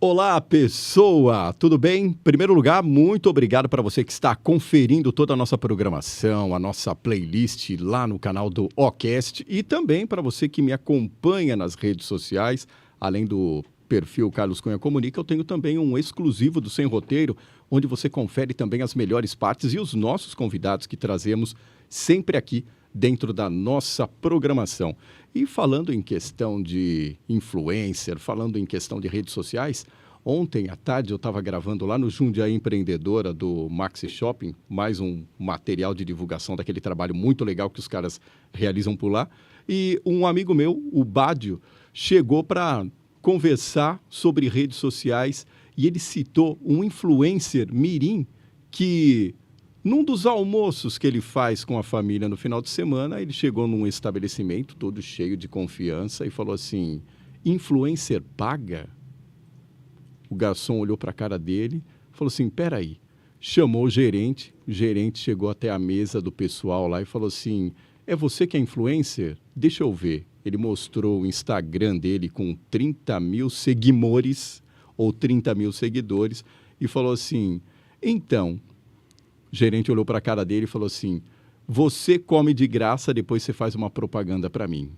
Olá, pessoa! Tudo bem? Em primeiro lugar, muito obrigado para você que está conferindo toda a nossa programação, a nossa playlist lá no canal do Ocast e também para você que me acompanha nas redes sociais, além do perfil Carlos Cunha Comunica, eu tenho também um exclusivo do Sem Roteiro, onde você confere também as melhores partes e os nossos convidados que trazemos sempre aqui dentro da nossa programação. E falando em questão de influencer, falando em questão de redes sociais, ontem à tarde eu estava gravando lá no Jundiaí Empreendedora do Maxi Shopping, mais um material de divulgação daquele trabalho muito legal que os caras realizam por lá. E um amigo meu, o Bádio, chegou para conversar sobre redes sociais e ele citou um influencer mirim que, num dos almoços que ele faz com a família no final de semana, ele chegou num estabelecimento todo cheio de confiança e falou assim: influencer paga? O garçom olhou para a cara dele e falou assim: peraí. Chamou o gerente chegou até a mesa do pessoal lá e falou assim: é você que é influencer? Deixa eu ver. Ele mostrou o Instagram dele com 30 mil seguidores ou 30 mil seguidores e falou assim: então... O gerente olhou para a cara dele e falou assim: você come de graça, depois você faz uma propaganda para mim.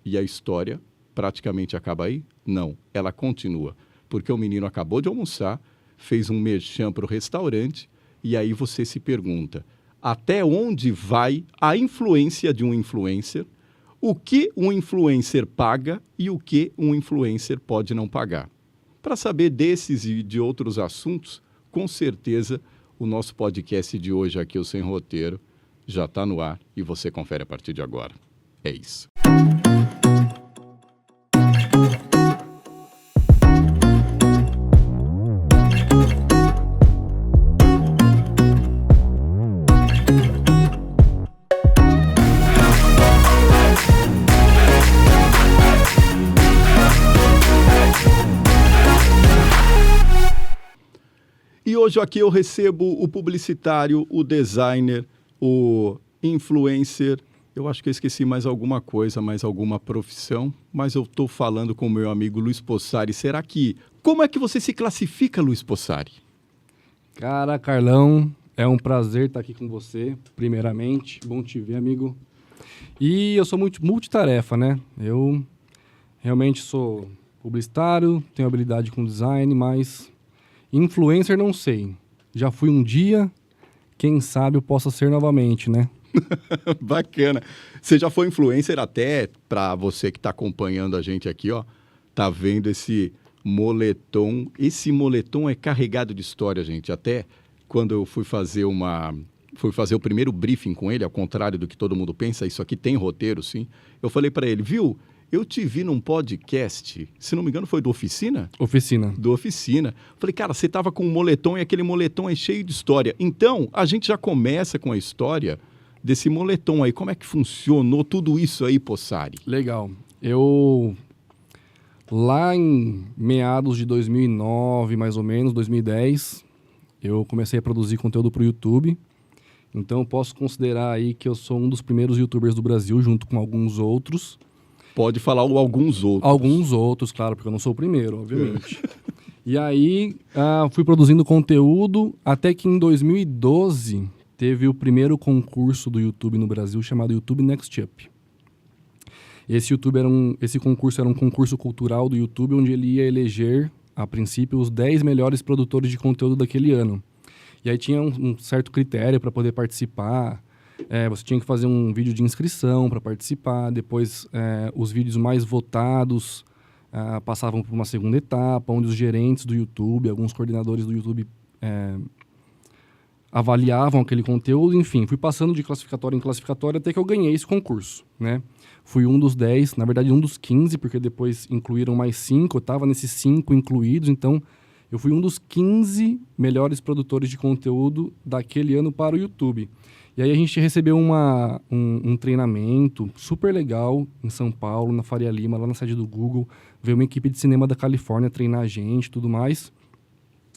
E a história praticamente acaba aí? Não, ela continua. Porque o menino acabou de almoçar, fez um merchan para o restaurante, e aí você se pergunta, até onde vai a influência de um influencer, o que um influencer paga e o que um influencer pode não pagar. Para saber desses e de outros assuntos, com certeza o nosso podcast de hoje aqui, o Sem Roteiro, já está no ar e você confere a partir de agora. É isso. E hoje aqui eu recebo o publicitário, o designer, o influencer. Eu acho que eu esqueci mais alguma coisa, mais alguma profissão, mas eu estou falando com o meu amigo Luiz Possari. Será que... Como é que você se classifica, Luiz Possari? Cara, Carlão, é um prazer estar aqui com você, primeiramente. Bom te ver, amigo. E eu sou muito multitarefa, né? Eu realmente sou publicitário, tenho habilidade com design, mas... influencer não sei. Já fui um dia, quem sabe eu possa ser novamente, né? Bacana. Você já foi influencer até, para você que está acompanhando a gente aqui, ó, tá vendo esse moletom. Esse moletom é carregado de história, gente. Até quando eu fui fazer o primeiro briefing com ele, ao contrário do que todo mundo pensa, isso aqui tem roteiro, sim. Eu falei para ele, viu? Eu te vi num podcast, se não me engano foi do Oficina? Oficina. Do Oficina. Falei, cara, você tava com um moletom e aquele moletom é cheio de história. Então, a gente já começa com a história desse moletom aí. Como é que funcionou tudo isso aí, Possari? Legal. Lá em meados de 2009, mais ou menos, 2010, eu comecei a produzir conteúdo para o YouTube. Então, eu posso considerar aí que eu sou um dos primeiros YouTubers do Brasil, junto com alguns outros. Pode falar alguns outros. Alguns outros, claro, porque eu não sou o primeiro, obviamente. E aí, fui produzindo conteúdo até que em 2012 teve o primeiro concurso do YouTube no Brasil chamado YouTube Next Up. Esse concurso era um concurso cultural do YouTube onde ele ia eleger, a princípio, os 10 melhores produtores de conteúdo daquele ano. E aí tinha um certo critério para poder participar. Você tinha que fazer um vídeo de inscrição para participar, depois os vídeos mais votados passavam por uma segunda etapa, onde os gerentes do YouTube, alguns coordenadores do YouTube avaliavam aquele conteúdo, enfim, fui passando de classificatória em classificatória até que eu ganhei esse concurso, né? Fui um dos 10, na verdade um dos 15, porque depois incluíram mais 5, eu estava nesses 5 incluídos, então eu fui um dos 15 melhores produtores de conteúdo daquele ano para o YouTube. E aí a gente recebeu um treinamento super legal em São Paulo, na Faria Lima, lá na sede do Google. Veio uma equipe de cinema da Califórnia treinar a gente e tudo mais.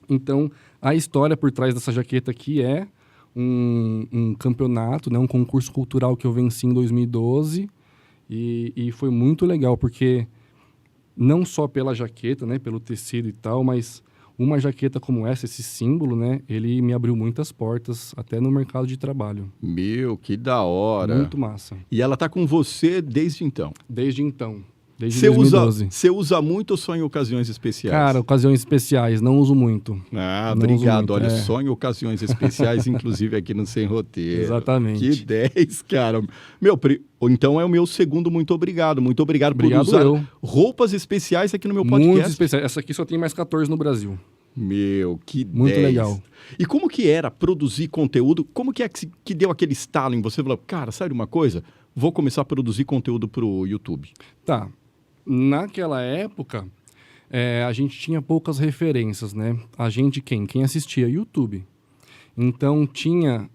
Então, a história por trás dessa jaqueta aqui é um campeonato, né, um concurso cultural que eu venci em 2012. E foi muito legal, porque não só pela jaqueta, né, pelo tecido e tal, mas uma jaqueta como essa, esse símbolo, né, ele me abriu muitas portas, até no mercado de trabalho. Meu, que da hora. Muito massa. E ela tá com você desde então? Desde então, desde Você 2012. usa muito ou só em ocasiões especiais? Cara, ocasiões especiais, não uso muito. Ah, Não uso obrigado. muito, Olha, é. só em ocasiões especiais, inclusive aqui no Sem Roteiro. Exatamente. Que 10, cara. Meu, então é o meu segundo muito obrigado. Muito obrigado por Obrigado usar eu. roupas especiais aqui no meu podcast. Muito especiais. Essa aqui só tem mais 14 no Brasil. Meu, que Muito 10. legal. E como que era produzir conteúdo? Como que é que deu aquele estalo em você? Falou, cara, sabe uma coisa? Vou começar a produzir conteúdo pro YouTube. Tá. Naquela época, a gente tinha poucas referências, né? A gente, quem assistia YouTube. Então, tinha...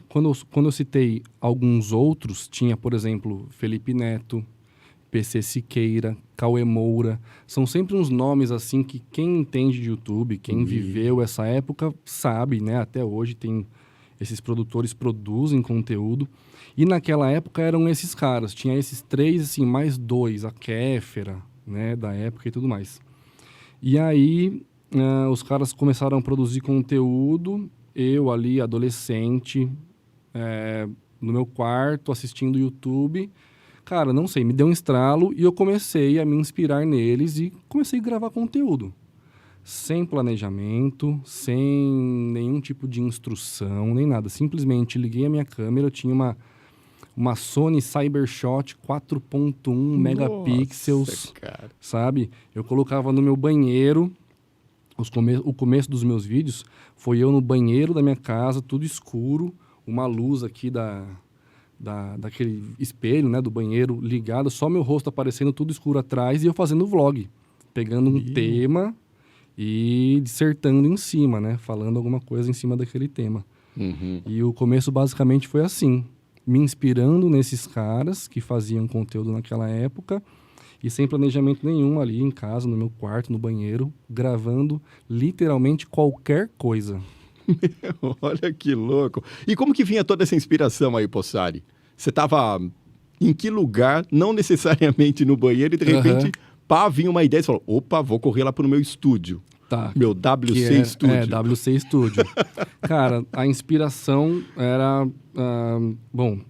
quando eu citei alguns outros, tinha, por exemplo, Felipe Neto, PC Siqueira, Cauê Moura. São sempre uns nomes, assim, que quem entende de YouTube, quem viveu essa época, sabe, né? Até hoje tem... Esses produtores produzem conteúdo. E naquela época eram esses caras. Tinha esses 3, assim, mais 2. A Kéfera, né? Da época e tudo mais. E aí, os caras começaram a produzir conteúdo. Eu ali, adolescente, no meu quarto, assistindo YouTube. Cara, não sei, me deu um estralo e eu comecei a me inspirar neles e comecei a gravar conteúdo. Sem planejamento, sem nenhum tipo de instrução, nem nada. Simplesmente liguei a minha câmera, eu tinha uma Sony Cybershot 4.1 megapixels, cara. sabe? Eu colocava no meu banheiro, o começo dos meus vídeos foi eu no banheiro da minha casa, tudo escuro, uma luz aqui daquele espelho, né, do banheiro ligado, só meu rosto aparecendo tudo escuro atrás e eu fazendo vlog, pegando um tema e dissertando em cima, né, falando alguma coisa em cima daquele tema. Uhum. E o começo basicamente foi assim, me inspirando nesses caras que faziam conteúdo naquela época e sem planejamento nenhum ali em casa, no meu quarto, no banheiro, gravando literalmente qualquer coisa. Olha que louco. E como que vinha toda essa inspiração aí, Possari? Você estava em que lugar, não necessariamente no banheiro, e de repente, pá, vinha uma ideia e você falou, opa, vou correr lá pro meu estúdio. Tá. Meu WC Studio. WC Studio. Cara, a inspiração era... bom,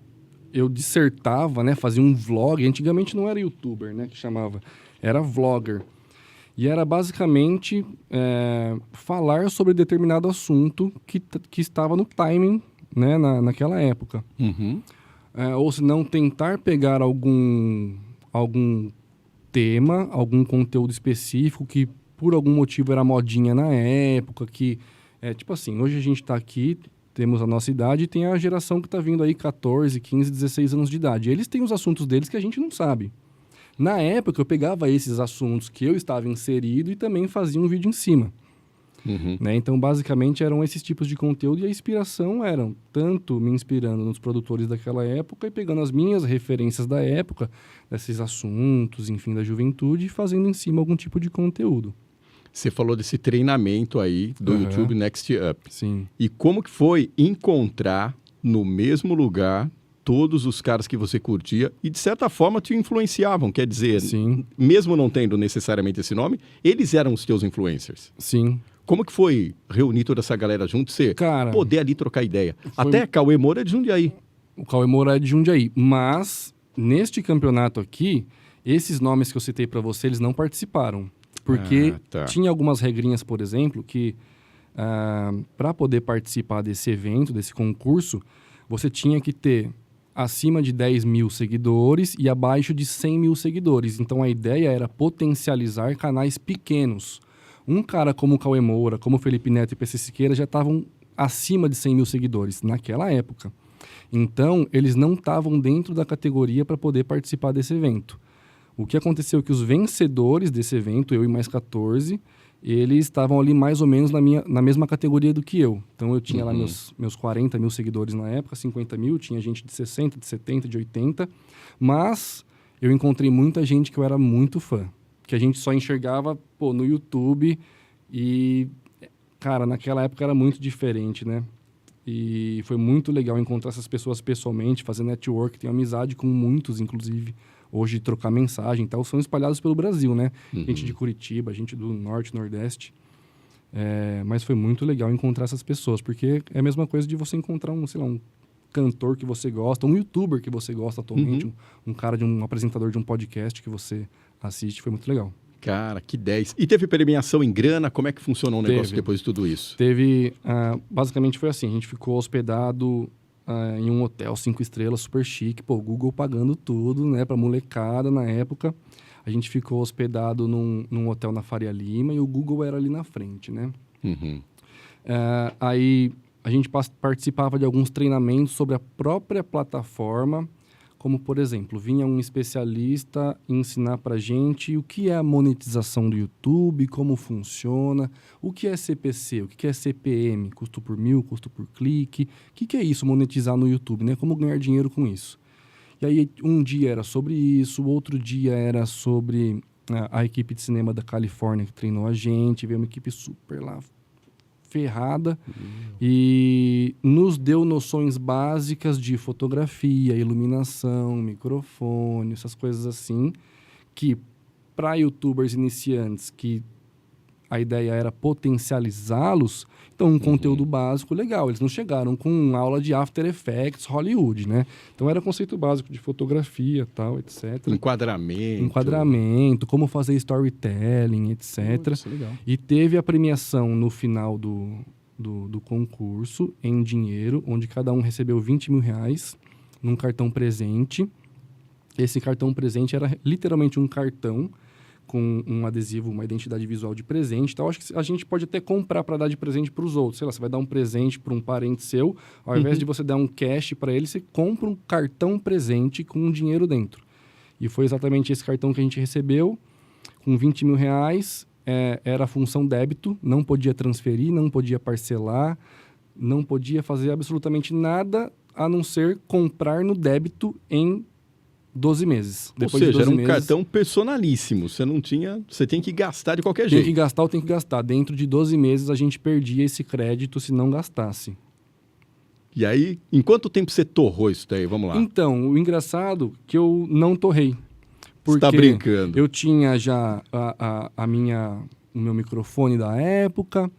eu dissertava, né? Fazia um vlog. Antigamente não era youtuber, né? Que chamava. Era vlogger. E era basicamente falar sobre determinado assunto que estava no timing, né? Naquela época. Uhum. Ou se não, tentar pegar algum tema, algum conteúdo específico que por algum motivo era modinha na época, que... tipo assim, hoje a gente está aqui, temos a nossa idade e tem a geração que está vindo aí 14, 15, 16 anos de idade. Eles têm os assuntos deles que a gente não sabe. Na época, eu pegava esses assuntos que eu estava inserido e também fazia um vídeo em cima. Uhum. Né? Então, basicamente, eram esses tipos de conteúdo e a inspiração eram tanto me inspirando nos produtores daquela época e pegando as minhas referências da época, desses assuntos, enfim, da juventude, e fazendo em cima algum tipo de conteúdo. Você falou desse treinamento aí do YouTube Next Up. Sim. E como que foi encontrar no mesmo lugar todos os caras que você curtia e, de certa forma, te influenciavam? Quer dizer, Sim. mesmo não tendo necessariamente esse nome, eles eram os teus influencers. Sim. Como que foi reunir toda essa galera junto, você poder ali trocar ideia? Até Cauê Moura é de Jundiaí. O Cauê Moura é de Jundiaí. Mas, neste campeonato aqui, esses nomes que eu citei para você, eles não participaram. Porque tinha algumas regrinhas, por exemplo, que para poder participar desse evento, desse concurso, você tinha que ter acima de 10 mil seguidores e abaixo de 100 mil seguidores. Então, a ideia era potencializar canais pequenos. Um cara como o Cauê Moura, como o Felipe Neto e PC Siqueira já estavam acima de 100 mil seguidores naquela época. Então, eles não estavam dentro da categoria para poder participar desse evento. O que aconteceu é que os vencedores desse evento, eu e mais 14, eles estavam ali mais ou menos na mesma categoria do que eu. Então, eu tinha lá meus 40 mil seguidores na época, 50 mil, tinha gente de 60, de 70, de 80. Mas eu encontrei muita gente que eu era muito fã. Que a gente só enxergava no YouTube e, cara, naquela época era muito diferente, né? E foi muito legal encontrar essas pessoas pessoalmente, fazer network, tenho amizade com muitos, inclusive, hoje trocar mensagem e tal, são espalhados pelo Brasil, né? Uhum. Gente de Curitiba, gente do Norte, Nordeste. Mas foi muito legal encontrar essas pessoas, porque é a mesma coisa de você encontrar um cantor que você gosta, um youtuber que você gosta atualmente, um cara um apresentador de um podcast que você assiste, foi muito legal. Cara, que 10. E teve premiação em grana? Como é que funcionou o negócio depois de tudo isso? Teve, basicamente foi assim, a gente ficou hospedado em um hotel 5 estrelas, super chique, o Google pagando tudo, né, pra molecada na época. A gente ficou hospedado num hotel na Faria Lima e o Google era ali na frente, né? Uhum. Aí a gente participava de alguns treinamentos sobre a própria plataforma, como, por exemplo, vinha um especialista ensinar pra gente o que é a monetização do YouTube, como funciona, o que é CPC, o que é CPM, custo por mil, custo por clique, o que é isso, monetizar no YouTube, né? Como ganhar dinheiro com isso. E aí, um dia era sobre isso, outro dia era sobre a equipe de cinema da Califórnia que treinou a gente, veio uma equipe super lá ferrada e nos deu noções básicas de fotografia, iluminação, microfone, essas coisas assim, que para youtubers iniciantes que a ideia era potencializá-los, então um conteúdo básico legal. Eles não chegaram com aula de After Effects Hollywood, né? Então era conceito básico de fotografia, tal, etc. Enquadramento, como fazer storytelling, etc. Nossa, legal. E teve a premiação no final do concurso em dinheiro, onde cada um recebeu 20 mil reais num cartão presente. Esse cartão presente era literalmente um cartão com um adesivo, uma identidade visual de presente. Então, acho que a gente pode até comprar para dar de presente para os outros. Sei lá, você vai dar um presente para um parente seu, ao invés de você dar um cash para ele, você compra um cartão presente com um dinheiro dentro. E foi exatamente esse cartão que a gente recebeu, com 20 mil reais. Era a função débito, não podia transferir, não podia parcelar, não podia fazer absolutamente nada a não ser comprar no débito em 12 meses. Ou seja, era um cartão personalíssimo. Você tem que gastar de qualquer jeito. Tem que gastar. Dentro de 12 meses a gente perdia esse crédito se não gastasse. E aí, em quanto tempo você torrou isso daí? Vamos lá. Então, o engraçado é que eu não torrei. Porque você tá brincando. Eu tinha já o meu microfone da época.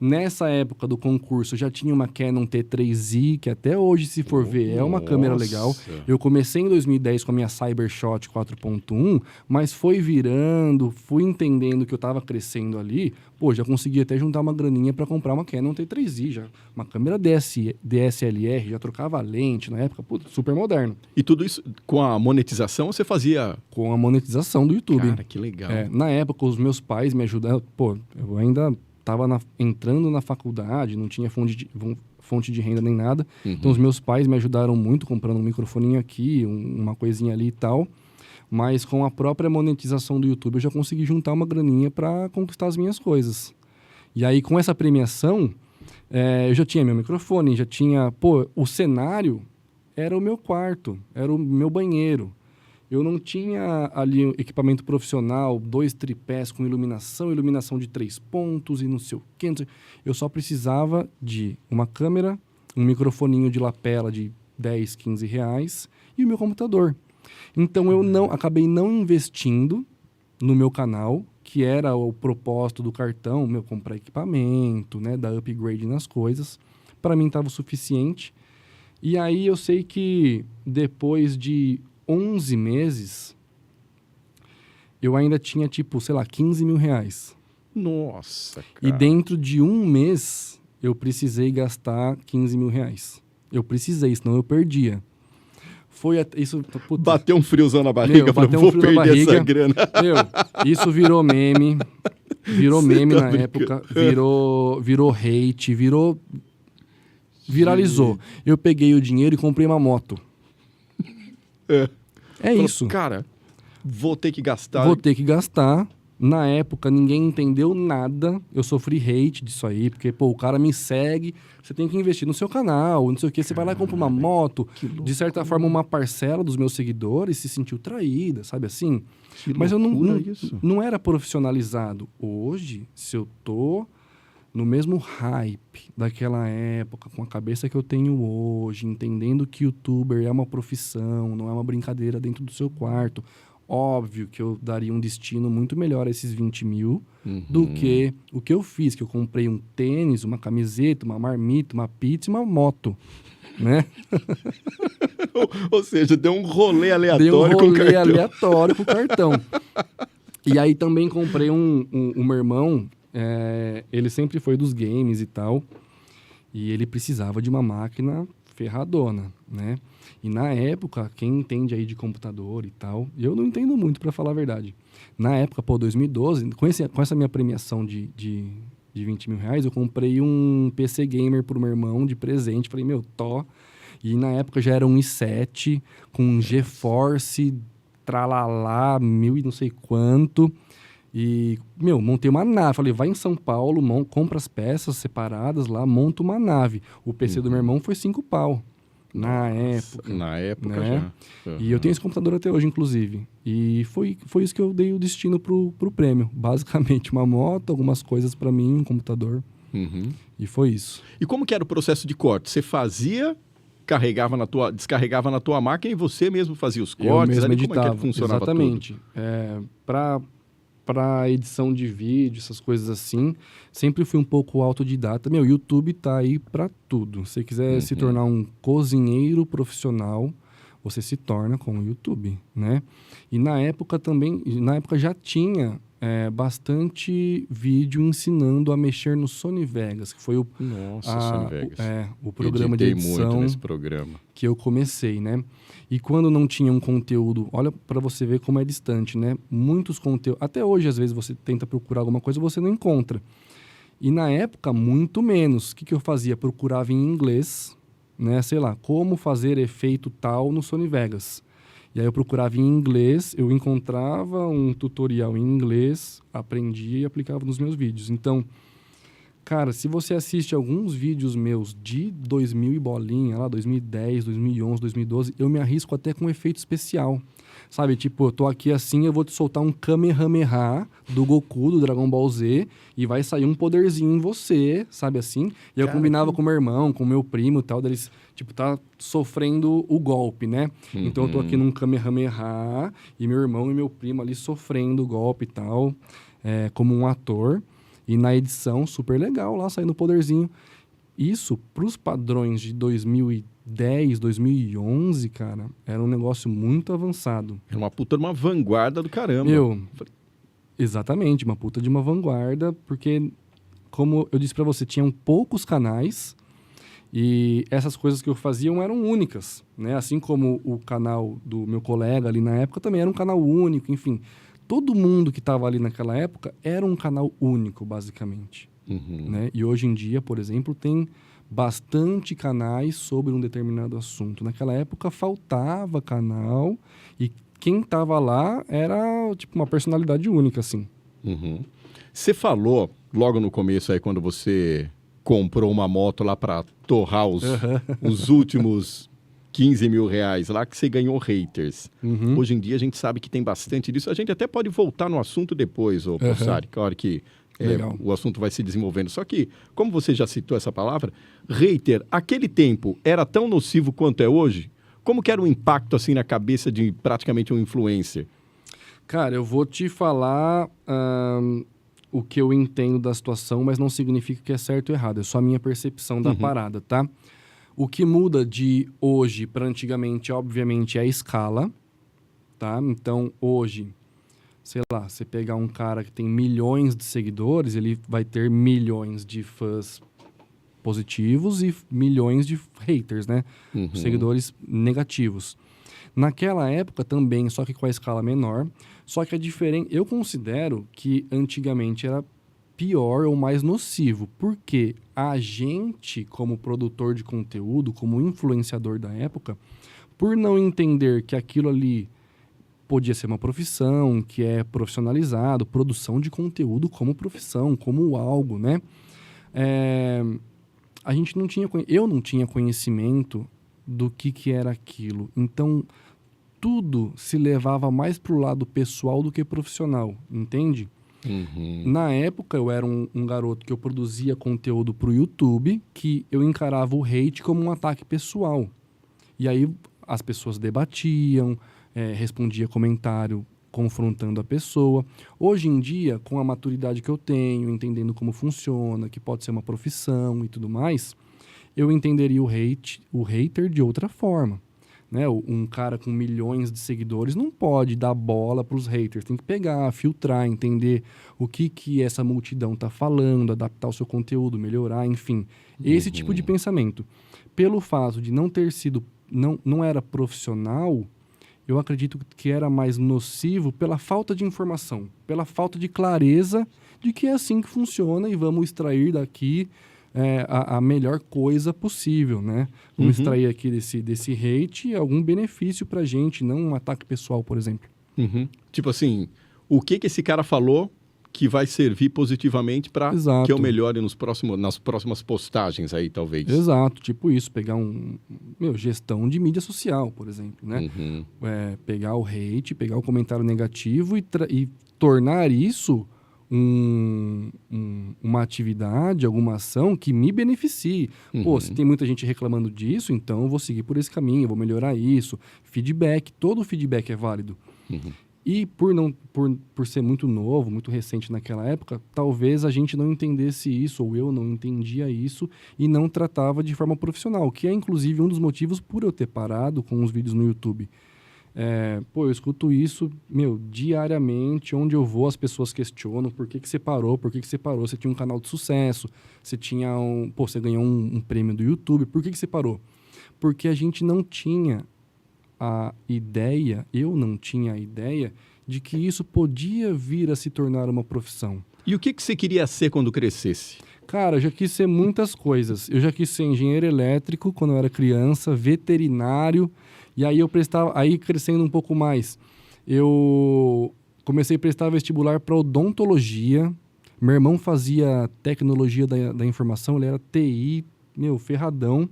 Nessa época do concurso, eu já tinha uma Canon T3i, que até hoje, se for ver, é uma câmera legal. Eu comecei em 2010 com a minha Cybershot 4.1, mas foi virando, fui entendendo que eu estava crescendo ali. Já consegui até juntar uma graninha para comprar uma Canon T3i, já. Uma câmera DSLR, já trocava lente na época, super moderno. E tudo isso com a monetização você fazia? Com a monetização do YouTube. Cara, que legal. Na época, os meus pais me ajudaram. Eu ainda estava entrando na faculdade, não tinha fonte de renda nem nada. Então, os meus pais me ajudaram muito, comprando um microfoninho aqui, uma coisinha ali e tal. Mas com a própria monetização do YouTube, eu já consegui juntar uma graninha para conquistar as minhas coisas. E aí, com essa premiação, eu já tinha meu microfone, já tinha... o cenário era o meu quarto, era o meu banheiro. Eu não tinha ali equipamento profissional, 2 tripés com iluminação de 3 pontos e não sei o quê. Eu só precisava de uma câmera, um microfoninho de lapela de 10, 15 reais e o meu computador. Então, eu acabei não investindo no meu canal, que era o propósito do cartão, comprar equipamento, né, dar upgrade nas coisas. Para mim, estava o suficiente. E aí, eu sei que depois de 11 meses, eu ainda tinha, 15 mil reais. Nossa, cara. E dentro de um mês, eu precisei gastar 15 mil reais. Eu precisei, senão eu perdia. Isso... Bateu um friozão na barriga, vou perder essa grana. Isso virou meme. Virou meme na época. Virou hate, viralizou. Eu peguei o dinheiro e comprei uma moto. Isso. Cara, vou ter que gastar. Na época, ninguém entendeu nada. Eu sofri hate disso aí, porque, o cara me segue, você tem que investir no seu canal, não sei o quê. Você vai lá e compra uma moto. De certa forma, uma parcela dos meus seguidores se sentiu traída, sabe assim? Mas eu não era profissionalizado. Hoje, se eu tô no mesmo hype daquela época, com a cabeça que eu tenho hoje, entendendo que youtuber é uma profissão, não é uma brincadeira dentro do seu quarto, óbvio que eu daria um destino muito melhor a esses 20 mil do que o que eu fiz, que eu comprei um tênis, uma camiseta, uma marmita, uma pizza e uma moto, né? Ou seja, deu um rolê aleatório Dei um com o rolê cartão. aleatório com o cartão. E aí também comprei o meu irmão, ele sempre foi dos games e tal, e ele precisava de uma máquina ferradona, né? E na época, quem entende aí de computador e tal, eu não entendo muito, pra falar a verdade. Na época, 2012, com essa minha premiação de 20 mil reais, eu comprei um PC Gamer pro meu irmão de presente. Falei, meu, E na época já era um i7 com um GeForce, tralalá, 1000 e não sei quanto. E, montei uma nave. Falei, vai em São Paulo, compra as peças separadas lá, monta uma nave. O PC do meu irmão foi 5 pau. Na época. Na época né? já. E eu tenho esse computador até hoje, inclusive. E foi isso que eu dei o destino pro prêmio. Basicamente, uma moto, algumas coisas para mim, um computador. E foi isso. E como que era o processo de corte? Você fazia, descarregava na tua máquina e você mesmo fazia os cortes? Eu mesmo Como é editava. que funcionava Exatamente. tudo? Para edição de vídeo, essas coisas assim, sempre fui um pouco autodidata. YouTube tá aí para tudo. Se você quiser se tornar um cozinheiro profissional, você se torna com o YouTube, né? E na época já tinha bastante vídeo ensinando a mexer no Sony Vegas, que foi Sony Vegas. O programa de edição muito nesse programa. Que eu comecei, né? E quando não tinha um conteúdo, olha para você ver como é distante, né? Muitos conteúdos, até hoje às vezes você tenta procurar alguma coisa e você não encontra. E na época, muito menos. O que eu fazia? Procurava em inglês, né? Sei lá, como fazer efeito tal no Sony Vegas. E aí eu procurava em inglês, eu encontrava um tutorial em inglês, aprendia e aplicava nos meus vídeos. Então, cara, se você assiste alguns vídeos meus de 2000 e bolinha, lá 2010, 2011, 2012, eu me arrisco até com efeito especial. Sabe, tipo, eu tô aqui assim, eu vou te soltar um Kamehameha do Goku, do Dragon Ball Z, e vai sair um poderzinho em você, sabe assim? E eu combinava com meu irmão, com meu primo e tal, deles, tipo, tá sofrendo o golpe, né? Então eu tô aqui num Kamehameha, e meu irmão e meu primo ali sofrendo o golpe e tal, como um ator. E na edição, super legal lá, saindo o poderzinho. Isso, pros padrões de 2010, 2011, cara, era um negócio muito avançado. Era uma puta de uma vanguarda do caramba. Exatamente, uma puta de uma vanguarda, porque, como eu disse pra você, tinham poucos canais e essas coisas que eu fazia eram únicas, né? Assim como o canal do meu colega ali na época também era um canal único, enfim. Todo mundo que estava ali naquela época era um canal único, basicamente. Né? E hoje em dia, por exemplo, tem bastante canais sobre um determinado assunto. Naquela época faltava canal e quem estava lá era tipo uma personalidade única, assim. Você falou logo no começo aí, quando você comprou uma moto lá para torrar os últimos 15 mil reais lá, que você ganhou haters. Hoje em dia a gente sabe que tem bastante disso. A gente até pode voltar no assunto depois, Possari, que a hora que o assunto vai se desenvolvendo. Só que, como você já citou essa palavra, hater, aquele tempo era tão nocivo quanto é hoje? Como que era o impacto assim na cabeça de praticamente um influencer? Cara, eu vou te falar o que eu entendo da situação, mas não significa que é certo ou errado. É só a minha percepção da parada, tá? O que muda de hoje para antigamente, obviamente, é a escala, tá? Então, hoje, sei lá, você pegar um cara que tem milhões de seguidores, ele vai ter milhões de fãs positivos e milhões de haters, né? Seguidores negativos. Naquela época também, só que com a escala menor, só que a diferença, eu considero que antigamente era pior ou mais nocivo, porque a gente, como produtor de conteúdo, como influenciador da época, por não entender que aquilo ali podia ser uma profissão, que é profissionalizado, produção de conteúdo como profissão, como algo, né? Eu não tinha conhecimento do que era aquilo. Então, tudo se levava mais para o lado pessoal do que profissional, entende? Na época, eu era um garoto que eu produzia conteúdo para o YouTube, que eu encarava o hate como um ataque pessoal. E aí as pessoas debatiam, respondia comentário confrontando a pessoa. Hoje em dia, com a maturidade que eu tenho, entendendo como funciona, que pode ser uma profissão e tudo mais, eu entenderia o hater de outra forma. Né? Um cara com milhões de seguidores não pode dar bola para os haters. Tem que pegar, filtrar, entender o que essa multidão está falando, adaptar o seu conteúdo, melhorar, enfim. Esse tipo de pensamento. Pelo fato de não ter sido, não era profissional, eu acredito que era mais nocivo pela falta de informação, pela falta de clareza de que é assim que funciona e vamos extrair daqui a melhor coisa possível, né? Vamos extrair aqui desse hate algum benefício pra gente, não um ataque pessoal, por exemplo. Tipo assim, o que esse cara falou que vai servir positivamente para que eu melhore nas próximas postagens aí, talvez. Exato, tipo isso, pegar gestão de mídia social, por exemplo, né? Pegar o hate, pegar o comentário negativo e tornar isso uma atividade, alguma ação que me beneficie. Pô, se tem muita gente reclamando disso, então eu vou seguir por esse caminho, eu vou melhorar isso. Feedback, todo feedback é válido. E por ser muito novo, muito recente naquela época, talvez a gente não entendesse isso, ou eu não entendia isso, e não tratava de forma profissional, que é inclusive um dos motivos por eu ter parado com os vídeos no YouTube. Eu escuto isso, diariamente, onde eu vou, as pessoas questionam por que você parou, você tinha um canal de sucesso, você ganhou um prêmio do YouTube, por que você parou? Porque a gente não tinha eu não tinha a ideia de que isso podia vir a se tornar uma profissão. E o que você queria ser quando crescesse? Cara, eu já quis ser muitas coisas. Eu já quis ser engenheiro elétrico quando eu era criança, veterinário. E aí crescendo um pouco mais, eu comecei a prestar vestibular para odontologia. Meu irmão fazia tecnologia da informação, ele era TI, ferradão.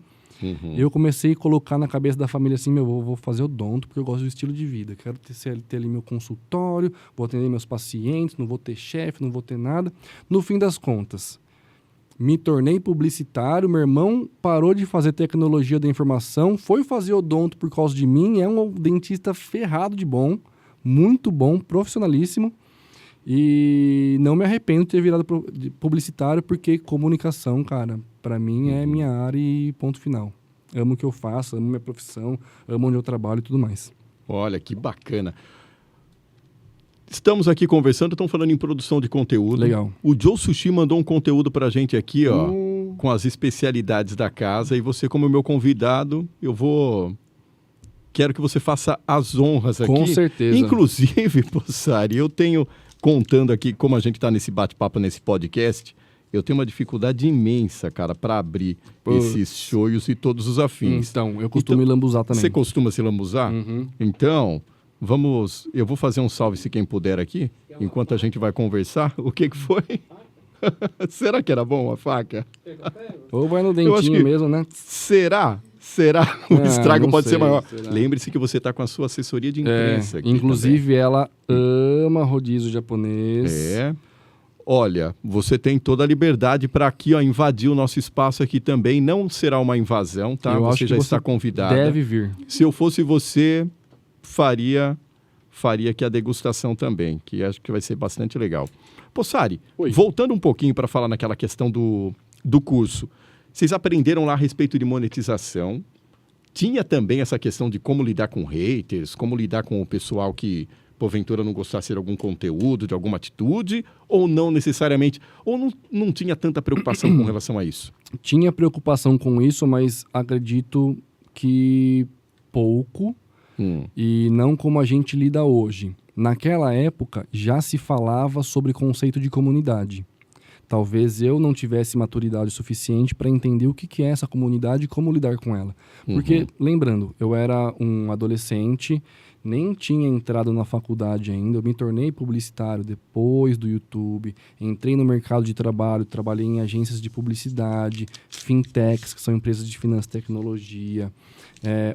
Eu comecei a colocar na cabeça da família assim, eu vou fazer odonto porque eu gosto do estilo de vida. Quero ter ali meu consultório, vou atender meus pacientes, não vou ter chefe, não vou ter nada. No fim das contas, me tornei publicitário, meu irmão parou de fazer tecnologia da informação, foi fazer odonto por causa de mim, é um dentista ferrado de bom, muito bom, profissionalíssimo, e não me arrependo de ter virado publicitário, porque comunicação, cara, para mim é minha área e ponto final. Amo o que eu faço, amo minha profissão, amo onde eu trabalho e tudo mais. Olha, que bacana. Estamos aqui conversando, estamos falando em produção de conteúdo. Legal. O Joe Sushi mandou um conteúdo pra gente aqui, ó, com as especialidades da casa. E você, como meu convidado, quero que você faça as honras aqui. Com certeza. Inclusive, Possari, eu tenho, contando aqui como a gente está nesse bate-papo, nesse podcast, eu tenho uma dificuldade imensa, cara, para abrir esses shoyos e todos os afins. Então, eu costumo me lambuzar também. Você costuma se lambuzar? Então, eu vou fazer um salve-se quem puder aqui, enquanto a gente vai conversar. O que foi? Será que era bom a faca? Ou vai no dentinho mesmo, né? Será? O estrago pode ser maior. Será? Lembre-se que você está com a sua assessoria de imprensa aqui. Inclusive, ela ama rodízio japonês. Olha, você tem toda a liberdade para aqui, ó, invadir o nosso espaço aqui também. Não será uma invasão, tá? Você já está convidada. Deve vir. Se eu fosse você, faria aqui a degustação também, que acho que vai ser bastante legal. Possari, voltando um pouquinho para falar naquela questão do curso. Vocês aprenderam lá a respeito de monetização. Tinha também essa questão de como lidar com haters, como lidar com o pessoal que porventura não gostasse de algum conteúdo, de alguma atitude, ou não necessariamente, ou não tinha tanta preocupação com relação a isso? Tinha preocupação com isso, mas acredito que pouco, e não como a gente lida hoje. Naquela época, já se falava sobre conceito de comunidade. Talvez eu não tivesse maturidade suficiente para entender o que é essa comunidade e como lidar com ela. Porque, lembrando, eu era um adolescente, nem tinha entrado na faculdade ainda, eu me tornei publicitário depois do YouTube, entrei no mercado de trabalho, trabalhei em agências de publicidade, fintechs, que são empresas de finanças e tecnologia,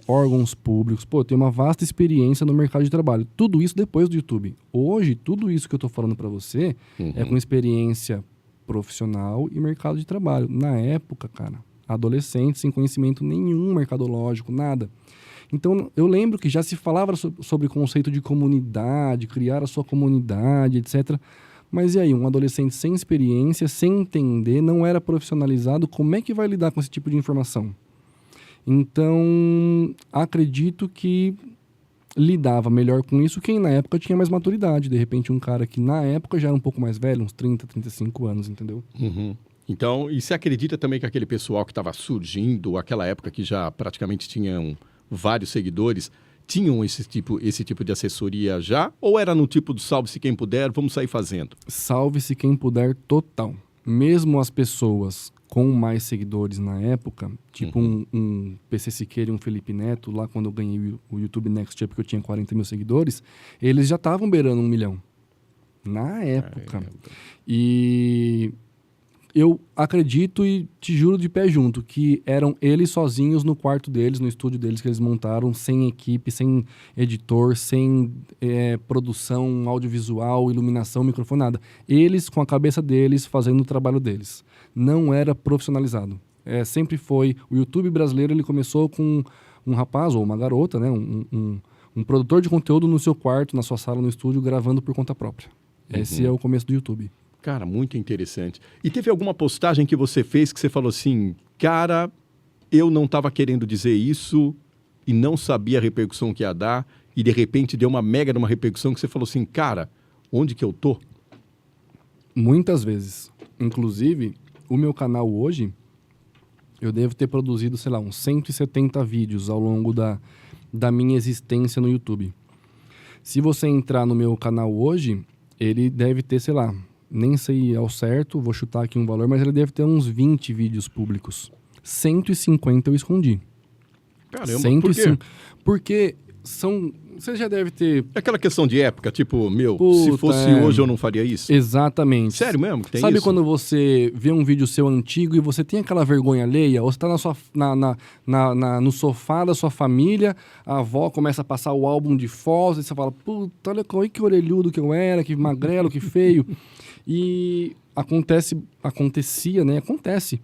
órgãos públicos. Pô, eu tenho uma vasta experiência no mercado de trabalho. Tudo isso depois do YouTube. Hoje, tudo isso que eu estou falando para você é com experiência profissional e mercado de trabalho. Na época, cara, adolescente, sem conhecimento nenhum mercadológico, nada. Então, eu lembro que já se falava sobre o conceito de comunidade, criar a sua comunidade, etc. Mas e aí, um adolescente sem experiência, sem entender, não era profissionalizado, como é que vai lidar com esse tipo de informação? Então, acredito que lidava melhor com isso quem na época tinha mais maturidade. De repente, um cara que na época já era um pouco mais velho, uns 30, 35 anos, entendeu? Então, e você acredita também que aquele pessoal que estava surgindo, aquela época que já praticamente tinham vários seguidores, tinham esse tipo de assessoria já? Ou era no tipo do salve-se quem puder, vamos sair fazendo? Salve-se quem puder total. Mesmo as pessoas com mais seguidores na época, tipo um PC Siqueira e um Felipe Neto, lá quando eu ganhei o YouTube Next Up, que eu tinha 40 mil seguidores, eles já estavam beirando 1 milhão. Na época. E eu acredito e te juro de pé junto que eram eles sozinhos no quarto deles, no estúdio deles que eles montaram, sem equipe, sem editor, sem produção audiovisual, iluminação, microfone, nada. Eles com a cabeça deles fazendo o trabalho deles. Não era profissionalizado. Sempre foi. O YouTube brasileiro ele começou com um rapaz ou uma garota, né? Um produtor de conteúdo no seu quarto, na sua sala, no estúdio, gravando por conta própria. Esse é o começo do YouTube. Cara, muito interessante. E teve alguma postagem que você fez que você falou assim, cara, eu não estava querendo dizer isso e não sabia a repercussão que ia dar e de repente deu uma mega numa repercussão que você falou assim, cara, onde que eu tô? Muitas vezes. Inclusive, o meu canal hoje, eu devo ter produzido, sei lá, uns 170 vídeos ao longo da minha existência no YouTube. Se você entrar no meu canal hoje, ele deve ter, sei lá, nem sei ao certo, vou chutar aqui um valor, mas ele deve ter uns 20 vídeos públicos. 150 eu escondi. Caramba, 105, por quê? Porque são... Você já deve ter... É aquela questão de época, tipo, se fosse hoje eu não faria isso? Exatamente. Sério mesmo? Tem Sabe isso? Quando você vê um vídeo seu antigo e você tem aquela vergonha alheia? Ou você tá no sofá da sua família, a avó começa a passar o álbum de fotos e você fala, puta, olha que orelhudo que eu era, que magrelo, que feio. E acontecia, né? Acontece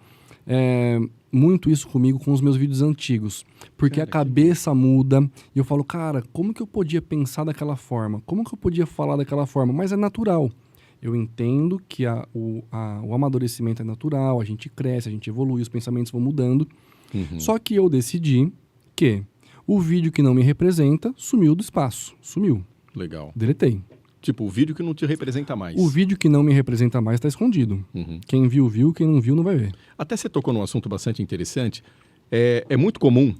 muito isso comigo com os meus vídeos antigos. Porque a cabeça muda e eu falo, cara, como que eu podia pensar daquela forma? Como que eu podia falar daquela forma? Mas é natural. Eu entendo que o amadurecimento é natural, a gente cresce, a gente evolui, os pensamentos vão mudando. Só que eu decidi que o vídeo que não me representa sumiu do espaço. Sumiu. Legal. Deletei. Tipo, o vídeo que não te representa mais. O vídeo que não me representa mais está escondido. Quem viu, viu. Quem não viu, não vai ver. Até você tocou num assunto bastante interessante. É muito comum,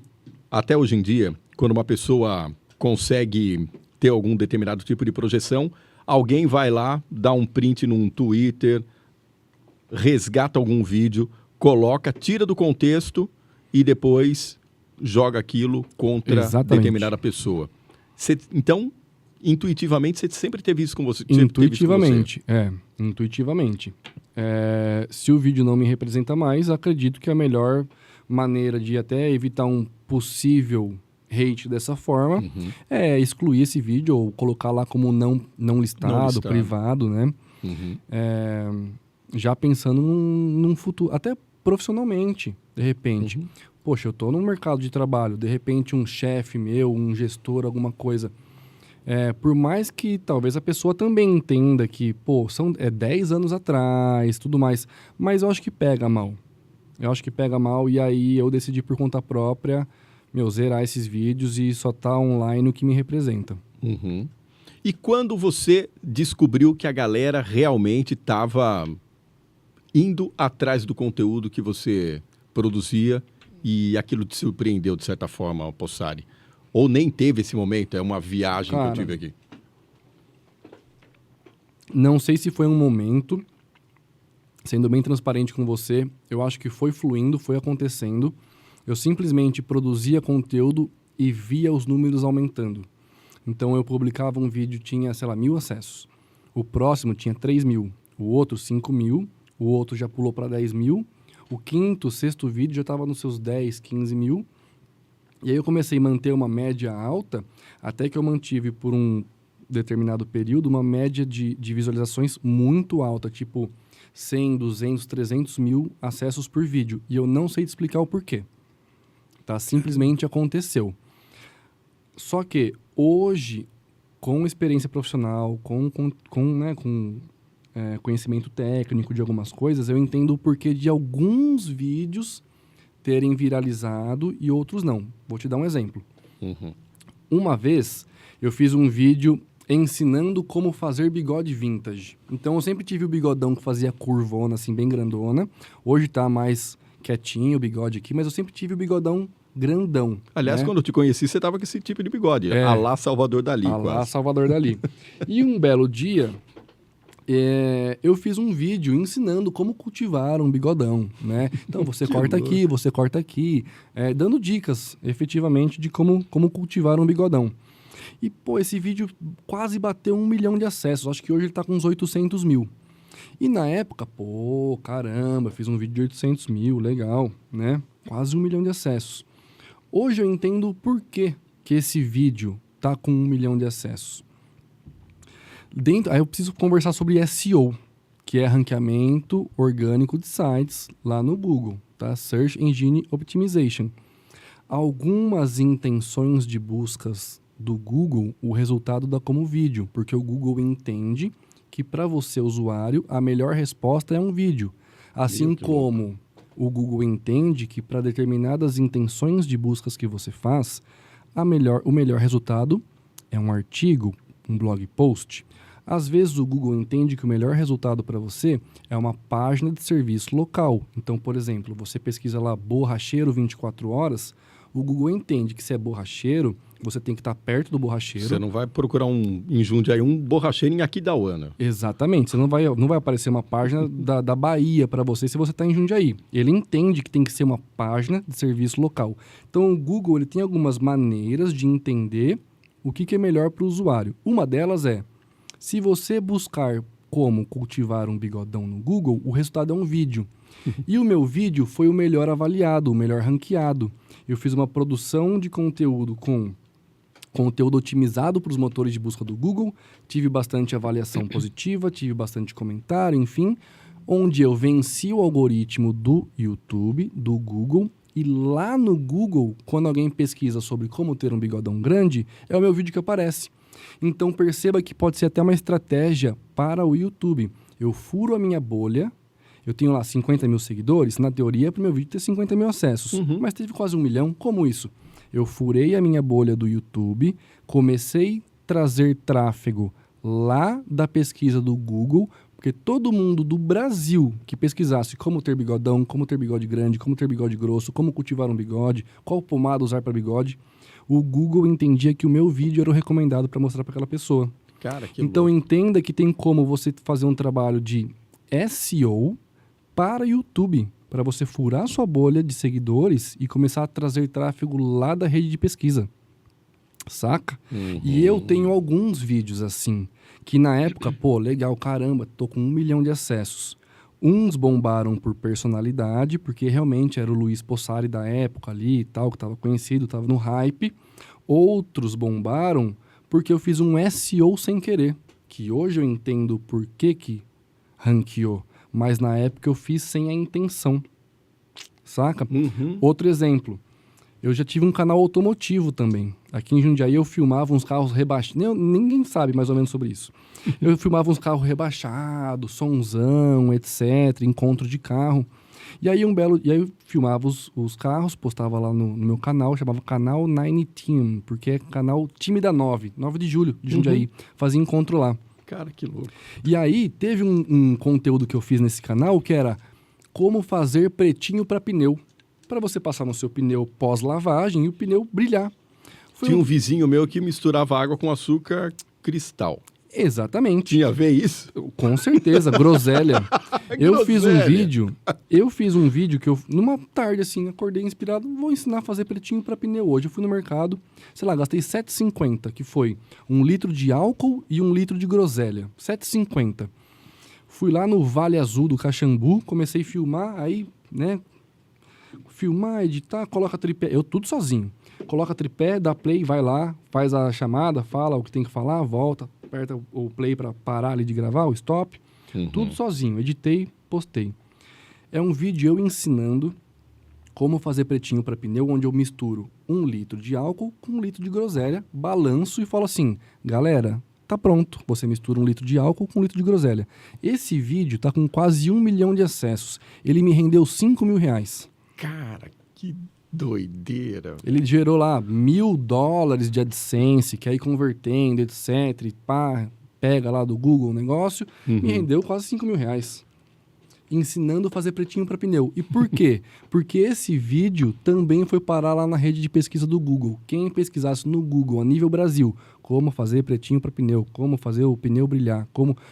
até hoje em dia, quando uma pessoa consegue ter algum determinado tipo de projeção, alguém vai lá, dá um print num Twitter, resgata algum vídeo, coloca, tira do contexto e depois joga aquilo contra determinada pessoa. Então... Intuitivamente, você sempre teve isso com você? Intuitivamente. Se o vídeo não me representa mais, acredito que a melhor maneira de até evitar um possível hate dessa forma é excluir esse vídeo ou colocar lá como não listado, privado, né? Já pensando num futuro, até profissionalmente, de repente. Poxa, eu tô no mercado de trabalho, de repente um chefe meu, um gestor, alguma coisa... por mais que talvez a pessoa também entenda que, são 10 anos atrás, tudo mais, mas eu acho que pega mal. E aí eu decidi por conta própria, zerar esses vídeos e só tá online o que me representa. E quando você descobriu que a galera realmente estava indo atrás do conteúdo que você produzia e aquilo te surpreendeu de certa forma, Possari? Ou nem teve esse momento? É uma viagem que eu tive aqui. Não sei se foi um momento, sendo bem transparente com você, eu acho que foi fluindo, foi acontecendo. Eu simplesmente produzia conteúdo e via os números aumentando. Então, eu publicava um vídeo, tinha, 1.000 acessos. O próximo tinha 3.000, o outro 5.000, o outro já pulou para 10.000, o quinto, sexto vídeo já estava nos seus 10, 15.000. E aí eu comecei a manter uma média alta, até que eu mantive por um determinado período uma média de visualizações muito alta, tipo 100, 200, 300 mil acessos por vídeo. E eu não sei te explicar o porquê. Tá? Simplesmente aconteceu. Só que hoje, com experiência profissional, com conhecimento técnico de algumas coisas, eu entendo o porquê de alguns vídeos terem viralizado e outros não. Vou te dar um exemplo. Uma vez, eu fiz um vídeo ensinando como fazer bigode vintage. Então, eu sempre tive o bigodão que fazia curvona, assim, bem grandona. Hoje tá mais quietinho o bigode aqui, mas eu sempre tive o bigodão grandão. Aliás, quando eu te conheci, você tava com esse tipo de bigode. A lá Salvador Dalí, quase. A lá Salvador Dalí. E um belo dia, eu fiz um vídeo ensinando como cultivar um bigodão, né? Então, você corta aqui, você corta aqui, dando dicas, efetivamente, de como cultivar um bigodão. E, pô, esse vídeo quase bateu 1 milhão de acessos. Acho que hoje ele tá com uns 800 mil. E na época, pô, caramba, fiz um vídeo de 800 mil, legal, né? Quase 1 milhão de acessos. Hoje eu entendo o porquê que esse vídeo tá com 1 milhão de acessos. Aí eu preciso conversar sobre SEO, que é ranqueamento orgânico de sites lá no Google, tá? Search Engine Optimization. Algumas intenções de buscas do Google, o resultado dá como vídeo, porque o Google entende que para você, usuário, a melhor resposta é um vídeo. Assim como o Google entende que para determinadas intenções de buscas que você faz, o melhor resultado é um artigo, um blog post. Às vezes o Google entende que o melhor resultado para você é uma página de serviço local. Então, por exemplo, você pesquisa lá borracheiro 24 horas, o Google entende que se é borracheiro, você tem que estar perto do borracheiro. Você não vai procurar em Jundiaí um borracheiro em Aquidauana. Exatamente. Você não vai aparecer uma página da Bahia para você se você está em Jundiaí. Ele entende que tem que ser uma página de serviço local. Então, o Google ele tem algumas maneiras de entender o que é melhor para o usuário. Uma delas é, se você buscar como cultivar um bigodão no Google, o resultado é um vídeo. E o meu vídeo foi o melhor avaliado, o melhor ranqueado. Eu fiz uma produção de conteúdo com conteúdo otimizado para os motores de busca do Google, tive bastante avaliação positiva, tive bastante comentário, enfim, onde eu venci o algoritmo do YouTube, do Google, e lá no Google, quando alguém pesquisa sobre como ter um bigodão grande, é o meu vídeo que aparece. Então perceba que pode ser até uma estratégia para o YouTube. Eu furo a minha bolha, eu tenho lá 50 mil seguidores, na teoria para o meu vídeo ter 50 mil acessos, mas teve quase 1 milhão, como isso? Eu furei a minha bolha do YouTube, comecei a trazer tráfego lá da pesquisa do Google, porque todo mundo do Brasil que pesquisasse como ter bigodão, como ter bigode grande, como ter bigode grosso, como cultivar um bigode, qual pomada usar para bigode, o Google entendia que o meu vídeo era o recomendado para mostrar para aquela pessoa. Cara, que então louco. Entenda que tem como você fazer um trabalho de SEO para YouTube, para você furar sua bolha de seguidores e começar a trazer tráfego lá da rede de pesquisa. Saca? E eu tenho alguns vídeos assim, que na época, pô, legal, caramba, tô com 1 milhão de acessos. Uns bombaram por personalidade, porque realmente era o Luiz Possari da época ali e tal, que tava conhecido, tava no hype. Outros bombaram porque eu fiz um SEO sem querer, que hoje eu entendo por que ranqueou, mas na época eu fiz sem a intenção. Saca? Outro exemplo, eu já tive um canal automotivo também. Aqui em Jundiaí eu filmava uns carros rebaixados. Ninguém sabe mais ou menos sobre isso. Eu filmava uns carros rebaixados, sonzão, etc. Encontro de carro. E aí eu filmava os carros, postava lá no meu canal, chamava canal 9 Team, porque é canal time da 9 de julho, de Jundiaí. Fazia encontro lá. Cara, que louco. E aí teve um conteúdo que eu fiz nesse canal que era como fazer pretinho para pneu. Para você passar no seu pneu pós-lavagem e o pneu brilhar. Tinha um vizinho meu que misturava água com açúcar cristal. Exatamente. Tinha a ver isso? Com certeza, groselha. Eu fiz um vídeo que eu, numa tarde assim, acordei inspirado, vou ensinar a fazer pretinho para pneu hoje. Eu fui no mercado, sei lá, gastei R$7,50, que foi 1 litro de álcool e 1 litro de groselha. R$7,50. Fui lá no Vale Azul do Caxambu, comecei a filmar, aí, né, filmar, editar, coloca tripé, eu tudo sozinho. Coloca tripé, dá play, vai lá, faz a chamada, fala o que tem que falar, volta, aperta o play para parar ali de gravar, o stop. Tudo sozinho, editei, postei. É um vídeo eu ensinando como fazer pretinho para pneu, onde eu misturo 1 litro de álcool com 1 litro de groselha, balanço e falo assim, galera, tá pronto. Você mistura 1 litro de álcool com 1 litro de groselha. Esse vídeo tá com quase 1 milhão de acessos. Ele me rendeu R$5.000. Cara, que doideira. Ele gerou lá $1.000 de AdSense, que aí convertendo, etc. E pá, pega lá do Google o negócio, me rendeu quase R$5.000. Ensinando a fazer pretinho para pneu. E por quê? Porque esse vídeo também foi parar lá na rede de pesquisa do Google. Quem pesquisasse no Google, a nível Brasil, como fazer pretinho para pneu, como fazer o pneu brilhar,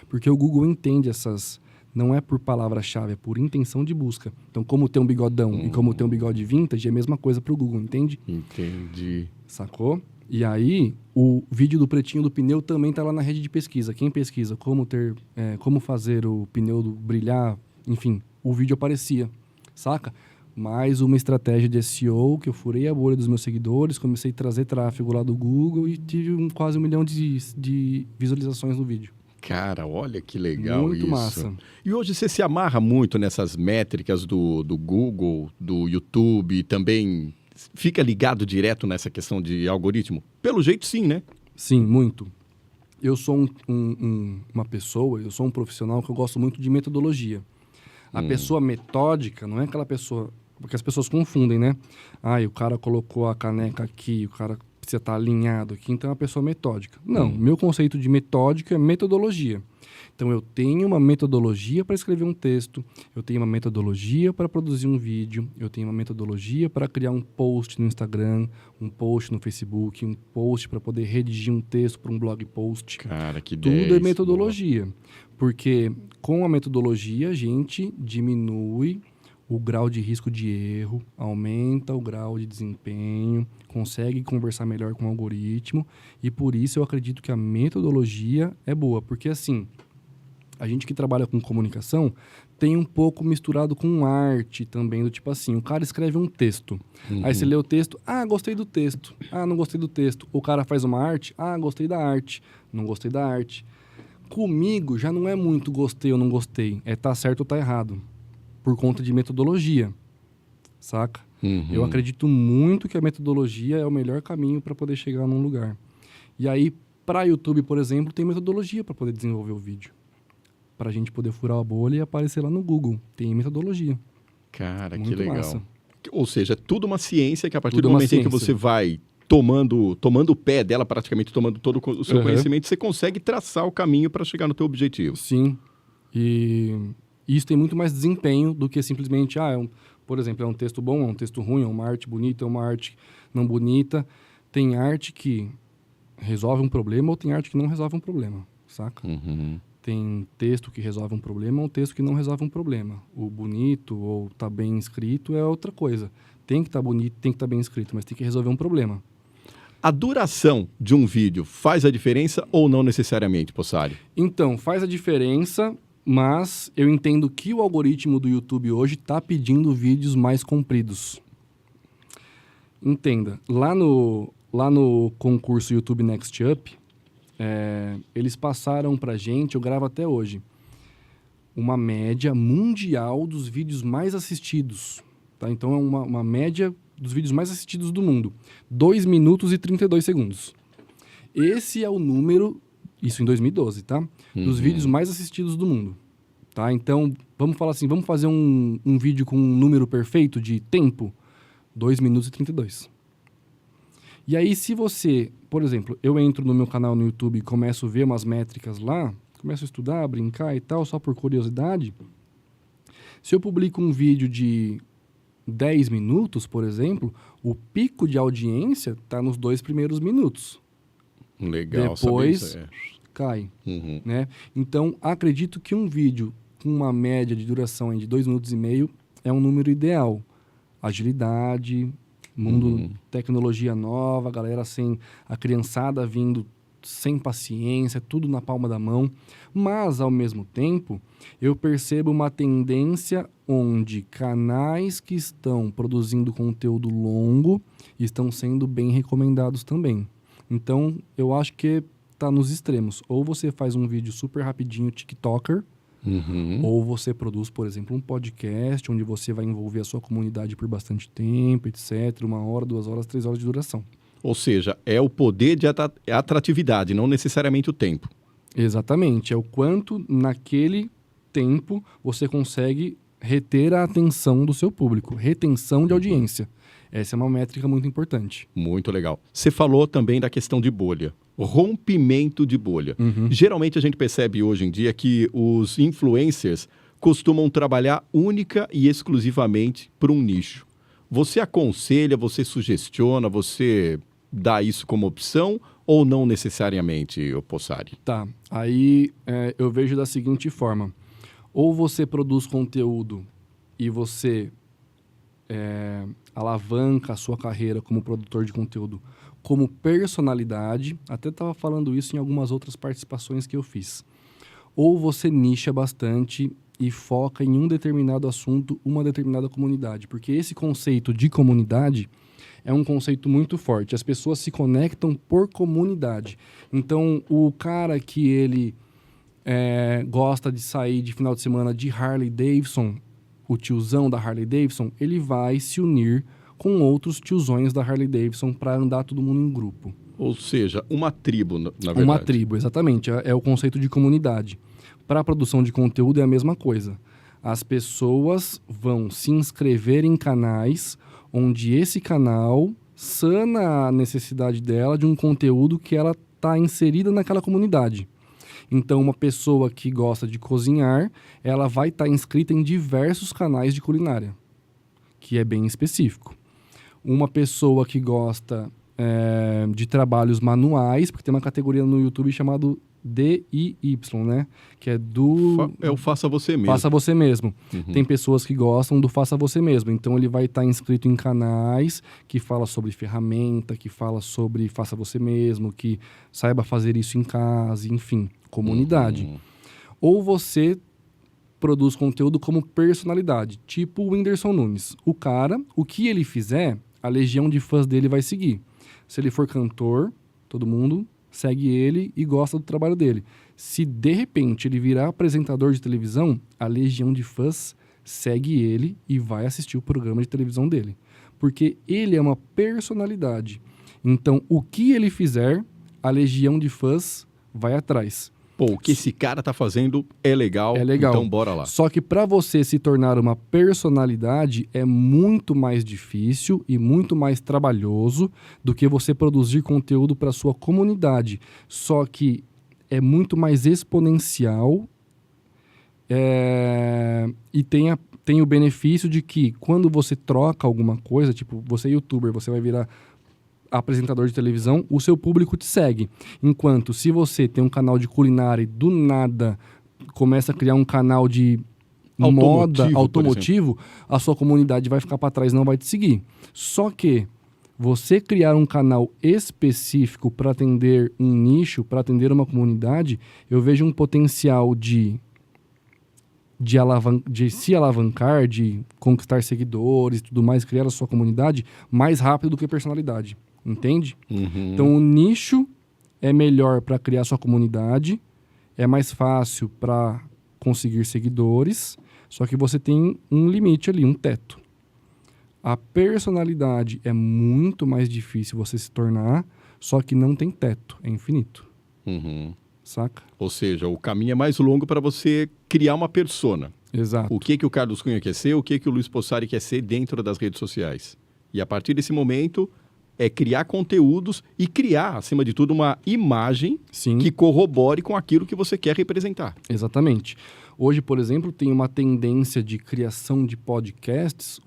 porque o Google entende essas... Não é por palavra-chave, é por intenção de busca. Então, como ter um bigodão e como ter um bigode vintage, é a mesma coisa para o Google, entende? Entendi. Sacou? E aí, o vídeo do pretinho do pneu também está lá na rede de pesquisa. Quem pesquisa como fazer o pneu brilhar, enfim, o vídeo aparecia, saca? Mais uma estratégia de SEO que eu furei a bolha dos meus seguidores, comecei a trazer tráfego lá do Google e tive quase 1 milhão de visualizações no vídeo. Cara, olha que legal muito isso. Massa. E hoje você se amarra muito nessas métricas do Google, do YouTube, também fica ligado direto nessa questão de algoritmo? Pelo jeito sim, né? Sim, muito. Eu sou uma pessoa, eu sou um profissional que eu gosto muito de metodologia. A pessoa metódica não é aquela pessoa... Porque as pessoas confundem, né? O cara colocou a caneca aqui, o cara precisa estar alinhado aqui, então é uma pessoa metódica. Não, meu conceito de metódica é metodologia. Então, eu tenho uma metodologia para escrever um texto, eu tenho uma metodologia para produzir um vídeo, eu tenho uma metodologia para criar um post no Instagram, um post no Facebook, um post para poder redigir um texto para um blog post. Cara, que Tudo ideia, é metodologia. Porque com a metodologia a gente diminui o grau de risco de erro, aumenta o grau de desempenho, consegue conversar melhor com o algoritmo e por isso eu acredito que a metodologia é boa. Porque assim, a gente que trabalha com comunicação tem um pouco misturado com arte também, do tipo assim, o cara escreve um texto, aí você lê o texto, gostei do texto, não gostei do texto. O cara faz uma arte, gostei da arte, não gostei da arte. Comigo já não é muito gostei ou não gostei, é tá certo ou tá errado. Por conta de metodologia, saca? Eu acredito muito que a metodologia é o melhor caminho para poder chegar num lugar. E aí, para YouTube, por exemplo, tem metodologia para poder desenvolver o vídeo. Para a gente poder furar a bolha e aparecer lá no Google. Tem metodologia. Cara, muito que legal. Massa. Ou seja, é tudo uma ciência que a partir do momento em que você vai tomando o pé dela, praticamente tomando todo o seu conhecimento, você consegue traçar o caminho para chegar no teu objetivo. Sim. E isso tem muito mais desempenho do que simplesmente, por exemplo, é um texto bom, é um texto ruim, é uma arte bonita, é uma arte não bonita. Tem arte que resolve um problema ou tem arte que não resolve um problema, saca? Tem texto que resolve um problema ou texto que não resolve um problema. O bonito ou tá bem escrito é outra coisa. Tem que estar bonito, tem que estar bem escrito, mas tem que resolver um problema. A duração de um vídeo faz a diferença ou não necessariamente, Possari? Então, faz a diferença... Mas eu entendo que o algoritmo do YouTube hoje está pedindo vídeos mais compridos. Entenda, lá no concurso YouTube Next Up, eles passaram pra gente, eu gravo até hoje, uma média mundial dos vídeos mais assistidos. Tá? Então é uma média dos vídeos mais assistidos do mundo. 2 minutos e 32 segundos. Esse é o número... Isso em 2012, tá? Dos vídeos mais assistidos do mundo, tá? Então, vamos falar assim, vamos fazer um vídeo com um número perfeito de tempo? 2 minutos e 32. E aí, se você, por exemplo, eu entro no meu canal no YouTube e começo a ver umas métricas lá, começo a estudar, brincar e tal, só por curiosidade, se eu publico um vídeo de 10 minutos, por exemplo, o pico de audiência está nos 2 primeiros minutos. Legal, depois saber isso, cai, né? Então, acredito que um vídeo com uma média de duração de 2,5 minutos é um número ideal. Agilidade, mundo, tecnologia nova, galera a criançada vindo sem paciência, tudo na palma da mão. Mas, ao mesmo tempo, eu percebo uma tendência onde canais que estão produzindo conteúdo longo estão sendo bem recomendados também. Então, eu acho que tá nos extremos. Ou você faz um vídeo super rapidinho, TikToker, ou você produz, por exemplo, um podcast onde você vai envolver a sua comunidade por bastante tempo, etc. 1 hora, 2 horas, 3 horas de duração. Ou seja, é o poder de atratividade, não necessariamente o tempo. Exatamente. É o quanto naquele tempo você consegue reter a atenção do seu público. Retenção de audiência. Essa é uma métrica muito importante. Muito legal. Você falou também da questão de bolha. Rompimento de bolha. Geralmente a gente percebe hoje em dia que os influencers costumam trabalhar única e exclusivamente para um nicho. Você aconselha, você sugestiona, você dá isso como opção ou não necessariamente, Possari? Tá. Aí eu vejo da seguinte forma. Ou você produz conteúdo e você alavanca a sua carreira como produtor de conteúdo como personalidade, até estava falando isso em algumas outras participações que eu fiz. Ou você nicha bastante e foca em um determinado assunto, uma determinada comunidade, porque esse conceito de comunidade é um conceito muito forte. As pessoas se conectam por comunidade. Então, o cara que ele gosta de sair de final de semana de Harley Davidson, o tiozão da Harley Davidson, ele vai se unir com outros tiozões da Harley Davidson para andar todo mundo em grupo. Ou seja, uma tribo, na verdade. Uma tribo, exatamente. É o conceito de comunidade. Para a produção de conteúdo é a mesma coisa. As pessoas vão se inscrever em canais onde esse canal sana a necessidade dela de um conteúdo que ela está inserida naquela comunidade. Então, uma pessoa que gosta de cozinhar, ela vai estar inscrita em diversos canais de culinária, que é bem específico. Uma pessoa que gosta de trabalhos manuais, porque tem uma categoria no YouTube chamado DIY, né? Que é do... É o faça você mesmo. Faça você mesmo. Tem pessoas que gostam do faça você mesmo. Então, ele vai estar inscrito em canais que fala sobre ferramenta, que fala sobre faça você mesmo, que saiba fazer isso em casa, enfim, comunidade. Ou você produz conteúdo como personalidade, tipo o Whindersson Nunes. O cara, o que ele fizer, a legião de fãs dele vai seguir. Se ele for cantor, todo mundo segue ele e gosta do trabalho dele. Se, de repente, ele virar apresentador de televisão, a legião de fãs segue ele e vai assistir o programa de televisão dele. Porque ele é uma personalidade. Então, o que ele fizer, a legião de fãs vai atrás. Pô, o que esse cara tá fazendo é legal, então bora lá. Só que para você se tornar uma personalidade é muito mais difícil e muito mais trabalhoso do que você produzir conteúdo para sua comunidade. Só que é muito mais exponencial e tem o benefício de que quando você troca alguma coisa, tipo, você é youtuber, você vai virar apresentador de televisão, o seu público te segue. Enquanto se você tem um canal de culinária e do nada começa a criar um canal de moda automotivo, a sua comunidade vai ficar para trás, não vai te seguir. Só que você criar um canal específico para atender um nicho, para atender uma comunidade, eu vejo um potencial de se alavancar, de conquistar seguidores e tudo mais, criar a sua comunidade mais rápido do que personalidade. Entende? Então, o nicho é melhor para criar sua comunidade, é mais fácil para conseguir seguidores, só que você tem um limite ali, um teto. A personalidade é muito mais difícil você se tornar, só que não tem teto, é infinito. Saca? Ou seja, o caminho é mais longo para você criar uma persona. Exato. O que o Carlos Cunha quer ser, o que o Luiz Possari quer ser dentro das redes sociais. E a partir desse momento, é criar conteúdos e criar, acima de tudo, uma imagem que corrobore com aquilo que você quer representar. Exatamente. Hoje, por exemplo, tem uma tendência de criação de podcasts.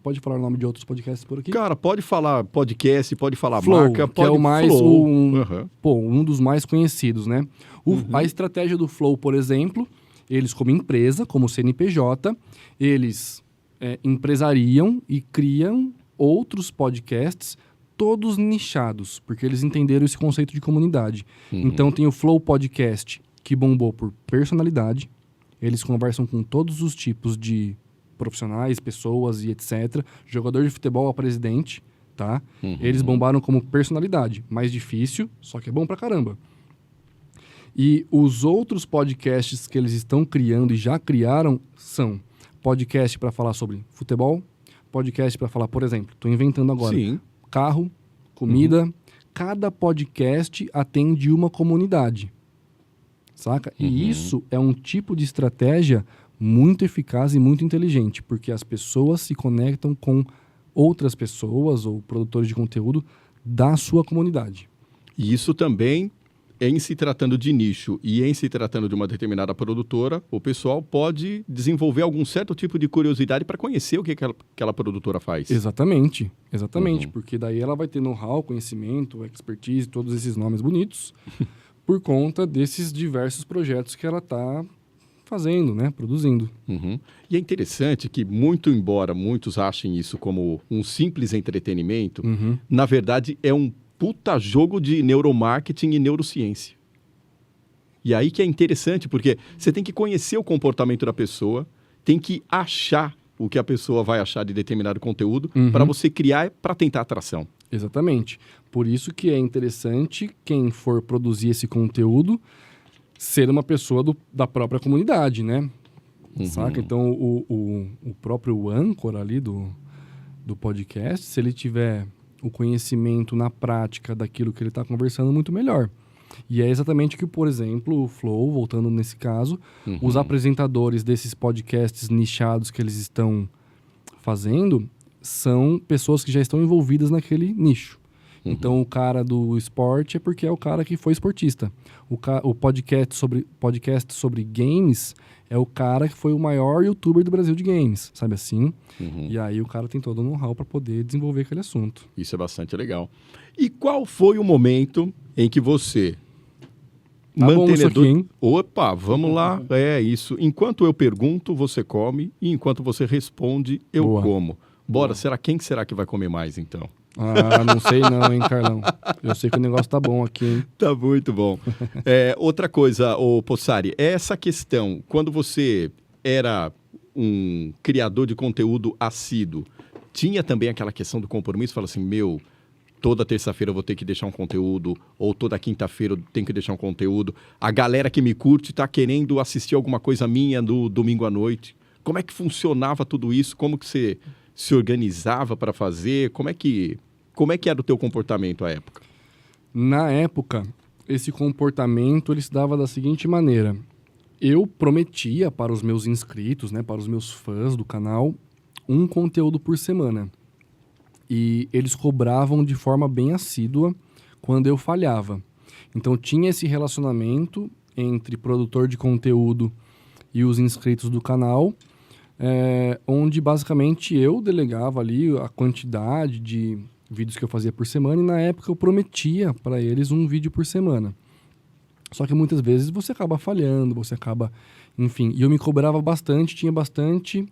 Pode falar o nome de outros podcasts por aqui? Cara, pode falar podcast, pode falar Flow, marca, que pode é o mais Flow. um dos mais conhecidos, né? A estratégia do Flow, por exemplo, eles como empresa, como CNPJ, eles empresariam e criam outros podcasts todos nichados, porque eles entenderam esse conceito de comunidade. Então tem o Flow Podcast, que bombou por personalidade. Eles conversam com todos os tipos de profissionais, pessoas e etc. Jogador de futebol a presidente, tá? Eles bombaram como personalidade. Mais difícil, só que é bom pra caramba. E os outros podcasts que eles estão criando e já criaram são podcast para falar sobre futebol, podcast para falar, por exemplo, estou inventando agora, carro, comida. Cada podcast atende uma comunidade, saca? E isso é um tipo de estratégia muito eficaz e muito inteligente, porque as pessoas se conectam com outras pessoas ou produtores de conteúdo da sua comunidade. E isso também, em se tratando de nicho e em se tratando de uma determinada produtora, o pessoal pode desenvolver algum certo tipo de curiosidade para conhecer o que aquela produtora faz. Exatamente, porque daí ela vai ter know-how, conhecimento, expertise, todos esses nomes bonitos, por conta desses diversos projetos que ela está fazendo, né, produzindo. E é interessante que, muito embora muitos achem isso como um simples entretenimento, na verdade é um puta jogo de neuromarketing e neurociência. E aí que é interessante, porque você tem que conhecer o comportamento da pessoa, tem que achar o que a pessoa vai achar de determinado conteúdo para você criar, para tentar atração. Exatamente. Por isso que é interessante quem for produzir esse conteúdo ser uma pessoa da própria comunidade, né? Saca? Então, o próprio âncora ali do podcast, se ele tiver o conhecimento na prática daquilo que ele está conversando, muito melhor. E é exatamente o que, por exemplo, o Flow, voltando nesse caso, os apresentadores desses podcasts nichados que eles estão fazendo são pessoas que já estão envolvidas naquele nicho. Então, o cara do esporte é porque é o cara que foi esportista. O podcast sobre games é o cara que foi o maior youtuber do Brasil de games, sabe assim? E aí o cara tem todo o know-how para poder desenvolver aquele assunto. Isso é bastante legal. E qual foi o momento em que você... Bom isso aqui, hein? Opa, vamos lá. É isso. Enquanto eu pergunto, você come. E enquanto você responde, eu como. Bora, quem será que vai comer mais, então? Ah, não sei não, hein, Carlão. Eu sei que o negócio tá bom aqui, hein? Tá muito bom. Outra coisa, Possari, essa questão, quando você era um criador de conteúdo assíduo, tinha também aquela questão do compromisso? Fala assim, toda terça-feira eu vou ter que deixar um conteúdo, ou toda quinta-feira eu tenho que deixar um conteúdo. A galera que me curte tá querendo assistir alguma coisa minha no domingo à noite. Como é que funcionava tudo isso? Como que você se organizava para fazer? Como é que era o teu comportamento à época? Na época, esse comportamento ele se dava da seguinte maneira. Eu prometia para os meus inscritos, né, para os meus fãs do canal, um conteúdo por semana. E eles cobravam de forma bem assídua quando eu falhava. Então tinha esse relacionamento entre produtor de conteúdo e os inscritos do canal, onde basicamente eu delegava ali a quantidade de vídeos que eu fazia por semana, e na época eu prometia para eles um vídeo por semana. Só que muitas vezes você acaba falhando, enfim, e eu me cobrava bastante, tinha bastante,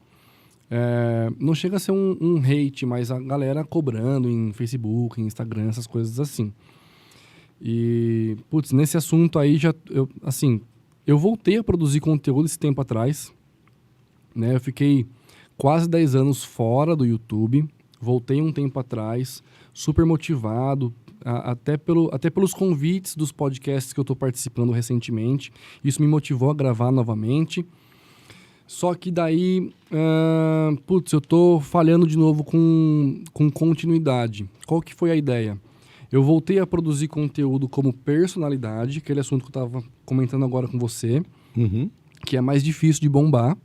não chega a ser um hate, mas a galera cobrando em Facebook, em Instagram, essas coisas assim. E, nesse assunto aí, eu voltei a produzir conteúdo esse tempo atrás, né? Eu fiquei quase 10 anos fora do YouTube, voltei um tempo atrás, super motivado, até pelos convites dos podcasts que eu estou participando recentemente. Isso me motivou a gravar novamente. Só que daí, eu estou falhando de novo com continuidade. Qual que foi a ideia? Eu voltei a produzir conteúdo como personalidade, aquele assunto que eu estava comentando agora com você, que é mais difícil de bombar.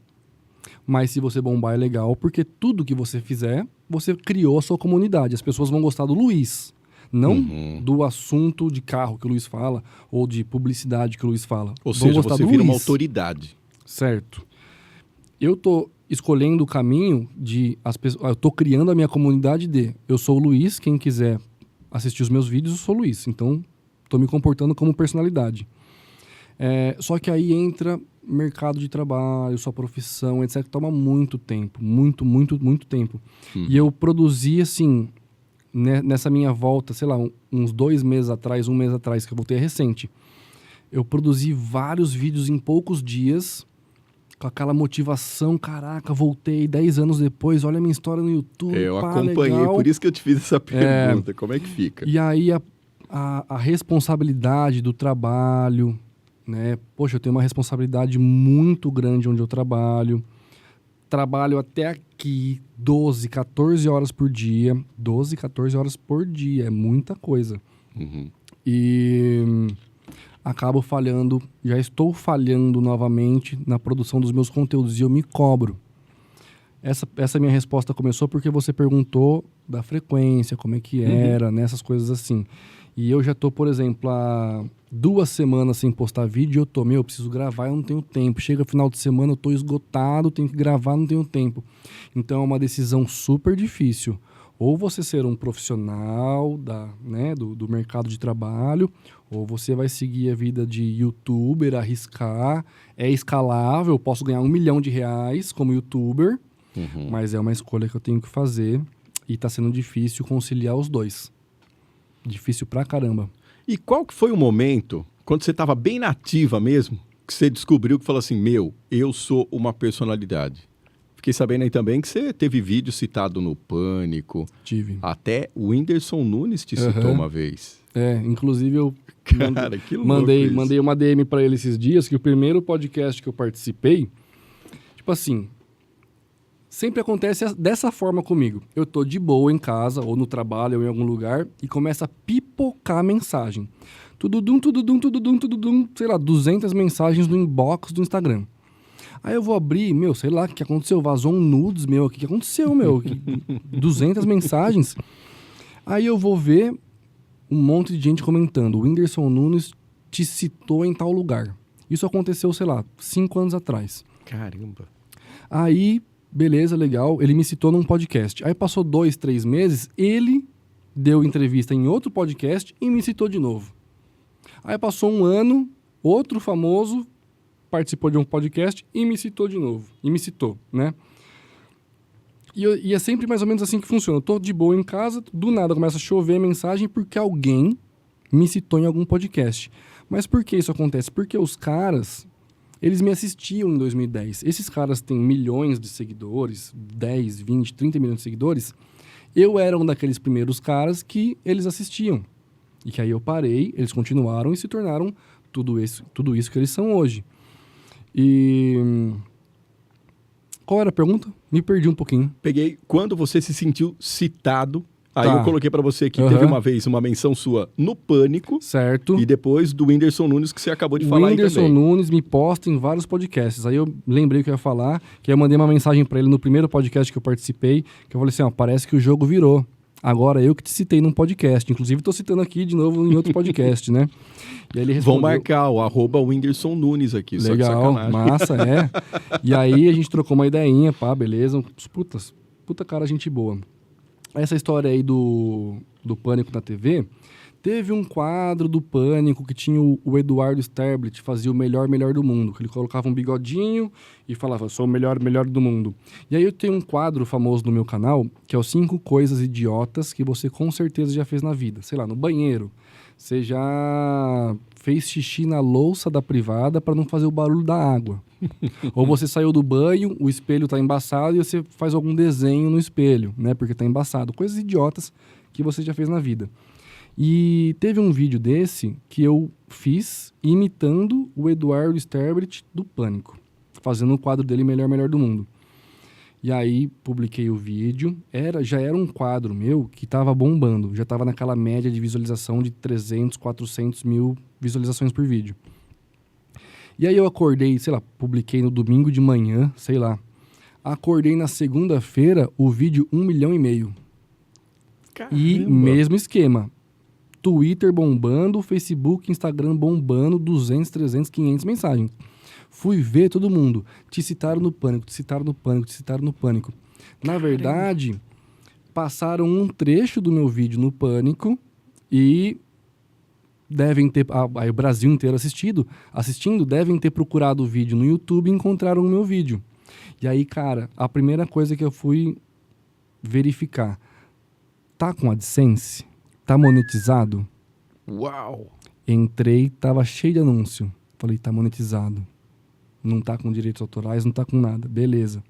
Mas se você bombar é legal, porque tudo que você fizer, você criou a sua comunidade. As pessoas vão gostar do Luiz, não do assunto de carro que o Luiz fala, ou de publicidade que o Luiz fala. Ou seja, você vira uma autoridade. Certo. Eu tô escolhendo o caminho de... eu tô criando a minha comunidade de... Eu sou o Luiz, quem quiser assistir os meus vídeos, eu sou o Luiz. Então, tô me comportando como personalidade. Só que aí entra mercado de trabalho, sua profissão, etc. Toma muito tempo. Muito, muito, muito tempo. E eu produzi, assim... Nessa minha volta, sei lá, uns 2 meses atrás, 1 mês atrás, que eu voltei recente, eu produzi vários vídeos em poucos dias, com aquela motivação, caraca, voltei 10 anos depois, olha a minha história no YouTube, Eu acompanhei, legal. por isso que eu te fiz essa pergunta, como é que fica? E aí a responsabilidade do trabalho, né? Poxa, eu tenho uma responsabilidade muito grande onde eu trabalho até aqui 12, 14 horas por dia. 12, 14 horas por dia. É muita coisa. E acabo falhando. Já estou falhando novamente na produção dos meus conteúdos. E eu me cobro. Essa minha resposta começou porque você perguntou da frequência, como é que era, nessas coisas assim. E eu já tô, por exemplo, há 2 semanas sem postar vídeo, eu preciso gravar, eu não tenho tempo. Chega final de semana, eu tô esgotado, tenho que gravar, não tenho tempo. Então é uma decisão super difícil. Ou você ser um profissional do mercado de trabalho, ou você vai seguir a vida de youtuber, arriscar. É escalável, eu posso ganhar R$1 milhão como youtuber, mas é uma escolha que eu tenho que fazer e tá sendo difícil conciliar os dois. Difícil pra caramba. E qual que foi o momento, quando você estava bem nativa mesmo, que você descobriu que falou assim, eu sou uma personalidade? Fiquei sabendo aí também que você teve vídeo citado no Pânico. Tive. Até o Whindersson Nunes te citou uma vez. Inclusive eu Cara, que louco mandei uma DM pra ele esses dias, que o primeiro podcast que eu participei, tipo assim... Sempre acontece dessa forma comigo. Eu tô de boa em casa, ou no trabalho, ou em algum lugar, e começa a pipocar mensagem. Tududum, sei lá, 200 mensagens no inbox do Instagram. Aí eu vou abrir, sei lá, o que aconteceu? Vazou um nudes, o que aconteceu, 200 mensagens. Aí eu vou ver um monte de gente comentando. O Whindersson Nunes te citou em tal lugar. Isso aconteceu, sei lá, 5 anos atrás. Caramba. Aí... Beleza, legal. Ele me citou num podcast. Aí passou 2, 3 meses, ele deu entrevista em outro podcast e me citou de novo. Aí passou 1 ano, outro famoso participou de um podcast e me citou de novo. E me citou, né? E é sempre mais ou menos assim que funciona. Eu tô de boa em casa, do nada começa a chover mensagem porque alguém me citou em algum podcast. Mas por que isso acontece? Porque os caras... Eles me assistiam em 2010. Esses caras têm milhões de seguidores, 10, 20, 30 milhões de seguidores. Eu era um daqueles primeiros caras que eles assistiam. E que aí eu parei, eles continuaram e se tornaram tudo isso que eles são hoje. E... Qual era a pergunta? Me perdi um pouquinho. Peguei quando você se sentiu citado. Aí eu coloquei pra você que teve uma vez uma menção sua no Pânico. Certo. E depois do Whindersson Nunes, que você acabou de falar aí também. O Whindersson Nunes me posta em vários podcasts. Aí eu lembrei o que eu ia falar, que eu mandei uma mensagem pra ele no primeiro podcast que eu participei, que eu falei assim, parece que o jogo virou. Agora eu que te citei num podcast. Inclusive tô citando aqui de novo em outro podcast, né? E aí ele respondeu... Vão marcar o @Whindersson Nunes aqui. Legal, só de massa, E aí a gente trocou uma ideinha, beleza. Puta cara, gente boa. Essa história aí do Pânico na TV, teve um quadro do Pânico que tinha o Eduardo Sterblit, fazia o melhor do mundo, que ele colocava um bigodinho e falava, sou o melhor do mundo. E aí eu tenho um quadro famoso no meu canal, que é os 5 coisas idiotas que você com certeza já fez na vida. Sei lá, no banheiro, você já fez xixi na louça da privada para não fazer o barulho da água. Ou você saiu do banho, o espelho tá embaçado e você faz algum desenho no espelho, né? Porque tá embaçado. Coisas idiotas que você já fez na vida. E teve um vídeo desse que eu fiz imitando o Eduardo Sterblit do Pânico. Fazendo o quadro dele Melhor do Mundo. E aí publiquei o vídeo. Já era um quadro meu que tava bombando. Já tava naquela média de visualização de 300, 400 mil visualizações por vídeo. E aí eu acordei, sei lá, publiquei no domingo de manhã, sei lá. Acordei na segunda-feira, o vídeo 1,5 milhão. Caramba. E mesmo esquema. Twitter bombando, Facebook, Instagram bombando, 200, 300, 500 mensagens. Fui ver todo mundo. Te citaram no Pânico, te citaram no Pânico, te citaram no Pânico. Na verdade, passaram um trecho do meu vídeo no Pânico e devem ter... Aí o Brasil inteiro assistindo, devem ter procurado o vídeo no YouTube e encontraram o meu vídeo. E aí, cara, a primeira coisa que eu fui verificar, tá com AdSense? Tá monetizado? Uau! Entrei, tava cheio de anúncio. Falei, tá monetizado. Não tá com direitos autorais, não tá com nada. Beleza.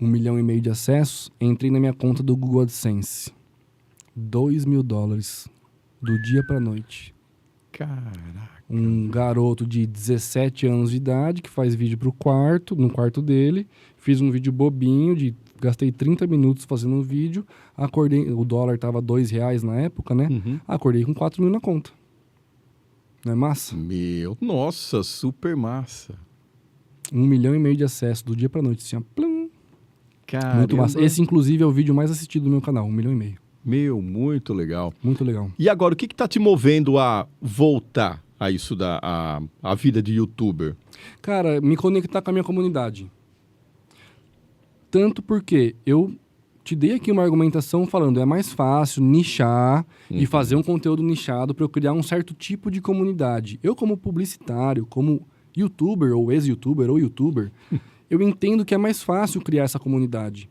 1,5 milhão de acessos. Entrei na minha conta do Google AdSense. $2.000. Do dia pra noite. Caraca. Um garoto de 17 anos de idade que faz vídeo no quarto dele. Fiz um vídeo bobinho, gastei 30 minutos fazendo um vídeo. Acordei, o dólar tava R$2 na época, né? Uhum. Acordei com 4 mil na conta. Não é massa? Nossa, super massa. 1,5 milhão de acessos do dia pra noite. Assim, ó, plum. Caramba. Muito massa. Esse, inclusive, é o vídeo mais assistido do meu canal, 1,5 milhão. Meu, muito legal. Muito legal. E agora, o que tá te movendo a voltar a isso a vida de youtuber? Cara, me conectar com a minha comunidade. Tanto porque eu te dei aqui uma argumentação falando é mais fácil nichar e fazer um conteúdo nichado para eu criar um certo tipo de comunidade. Eu, como publicitário, como youtuber ou ex-youtuber ou youtuber, eu entendo que é mais fácil criar essa comunidade.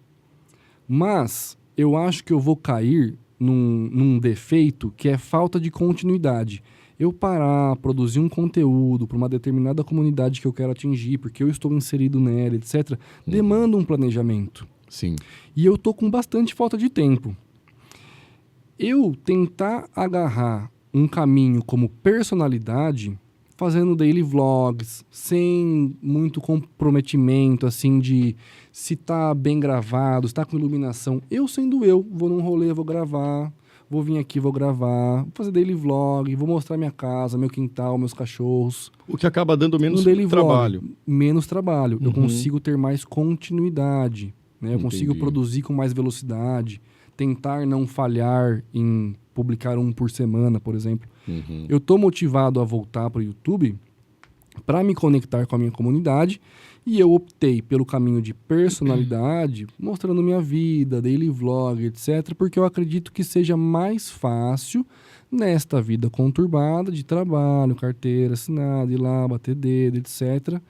Mas eu acho que eu vou cair num defeito que é falta de continuidade. Eu parar, produzir um conteúdo para uma determinada comunidade que eu quero atingir, porque eu estou inserido nela, etc., demanda um planejamento. Sim. E eu tô com bastante falta de tempo. Eu tentar agarrar um caminho como personalidade, fazendo daily vlogs, sem muito comprometimento, assim, de se tá bem gravado, se tá com iluminação. Eu sendo eu, vou num rolê, vou gravar, vou vir aqui, vou gravar, vou fazer daily vlog, vou mostrar minha casa, meu quintal, meus cachorros. O que acaba dando menos daily trabalho. Vlog, menos trabalho. Eu consigo ter mais continuidade. Né? Eu consigo produzir com mais velocidade, tentar não falhar em publicar um por semana, por exemplo. Eu estou motivado a voltar para o YouTube para me conectar com a minha comunidade e eu optei pelo caminho de personalidade, mostrando minha vida, daily vlog, etc., porque eu acredito que seja mais fácil nesta vida conturbada de trabalho, carteira assinada, ir lá, bater dedo, etc.,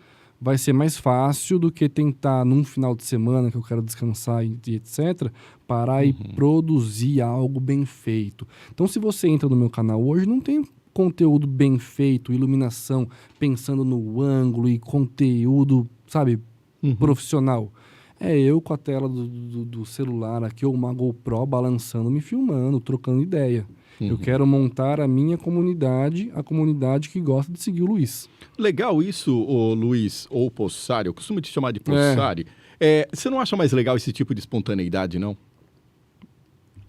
vai ser mais fácil do que tentar, num final de semana que eu quero descansar e etc., parar e produzir algo bem feito. Então, se você entra no meu canal hoje, não tem conteúdo bem feito, iluminação, pensando no ângulo e conteúdo, sabe, profissional. É eu com a tela do celular aqui, ou uma GoPro balançando, me filmando, trocando ideia. Eu quero montar a minha comunidade, a comunidade que gosta de seguir o Luiz. Legal isso, ô Luiz, ou Possari, eu costumo te chamar de Possari. Você não acha mais legal esse tipo de espontaneidade, não?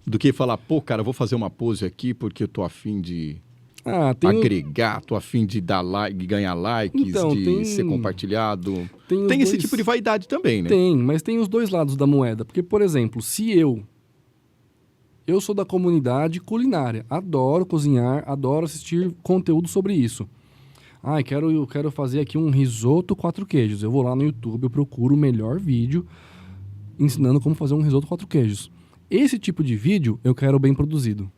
Do que falar, pô, cara, vou fazer uma pose aqui porque eu tô afim de agregar, tô afim de dar like, ganhar likes, então, de ser compartilhado. Tem esse tipo de vaidade também, né? Tem, mas tem os dois lados da moeda. Porque, por exemplo, se eu sou da comunidade culinária, adoro cozinhar, adoro assistir conteúdo sobre isso. Eu quero fazer aqui um risoto 4 queijos. Eu vou lá no YouTube, eu procuro o melhor vídeo ensinando como fazer um risoto 4 queijos. Esse tipo de vídeo eu quero bem produzido.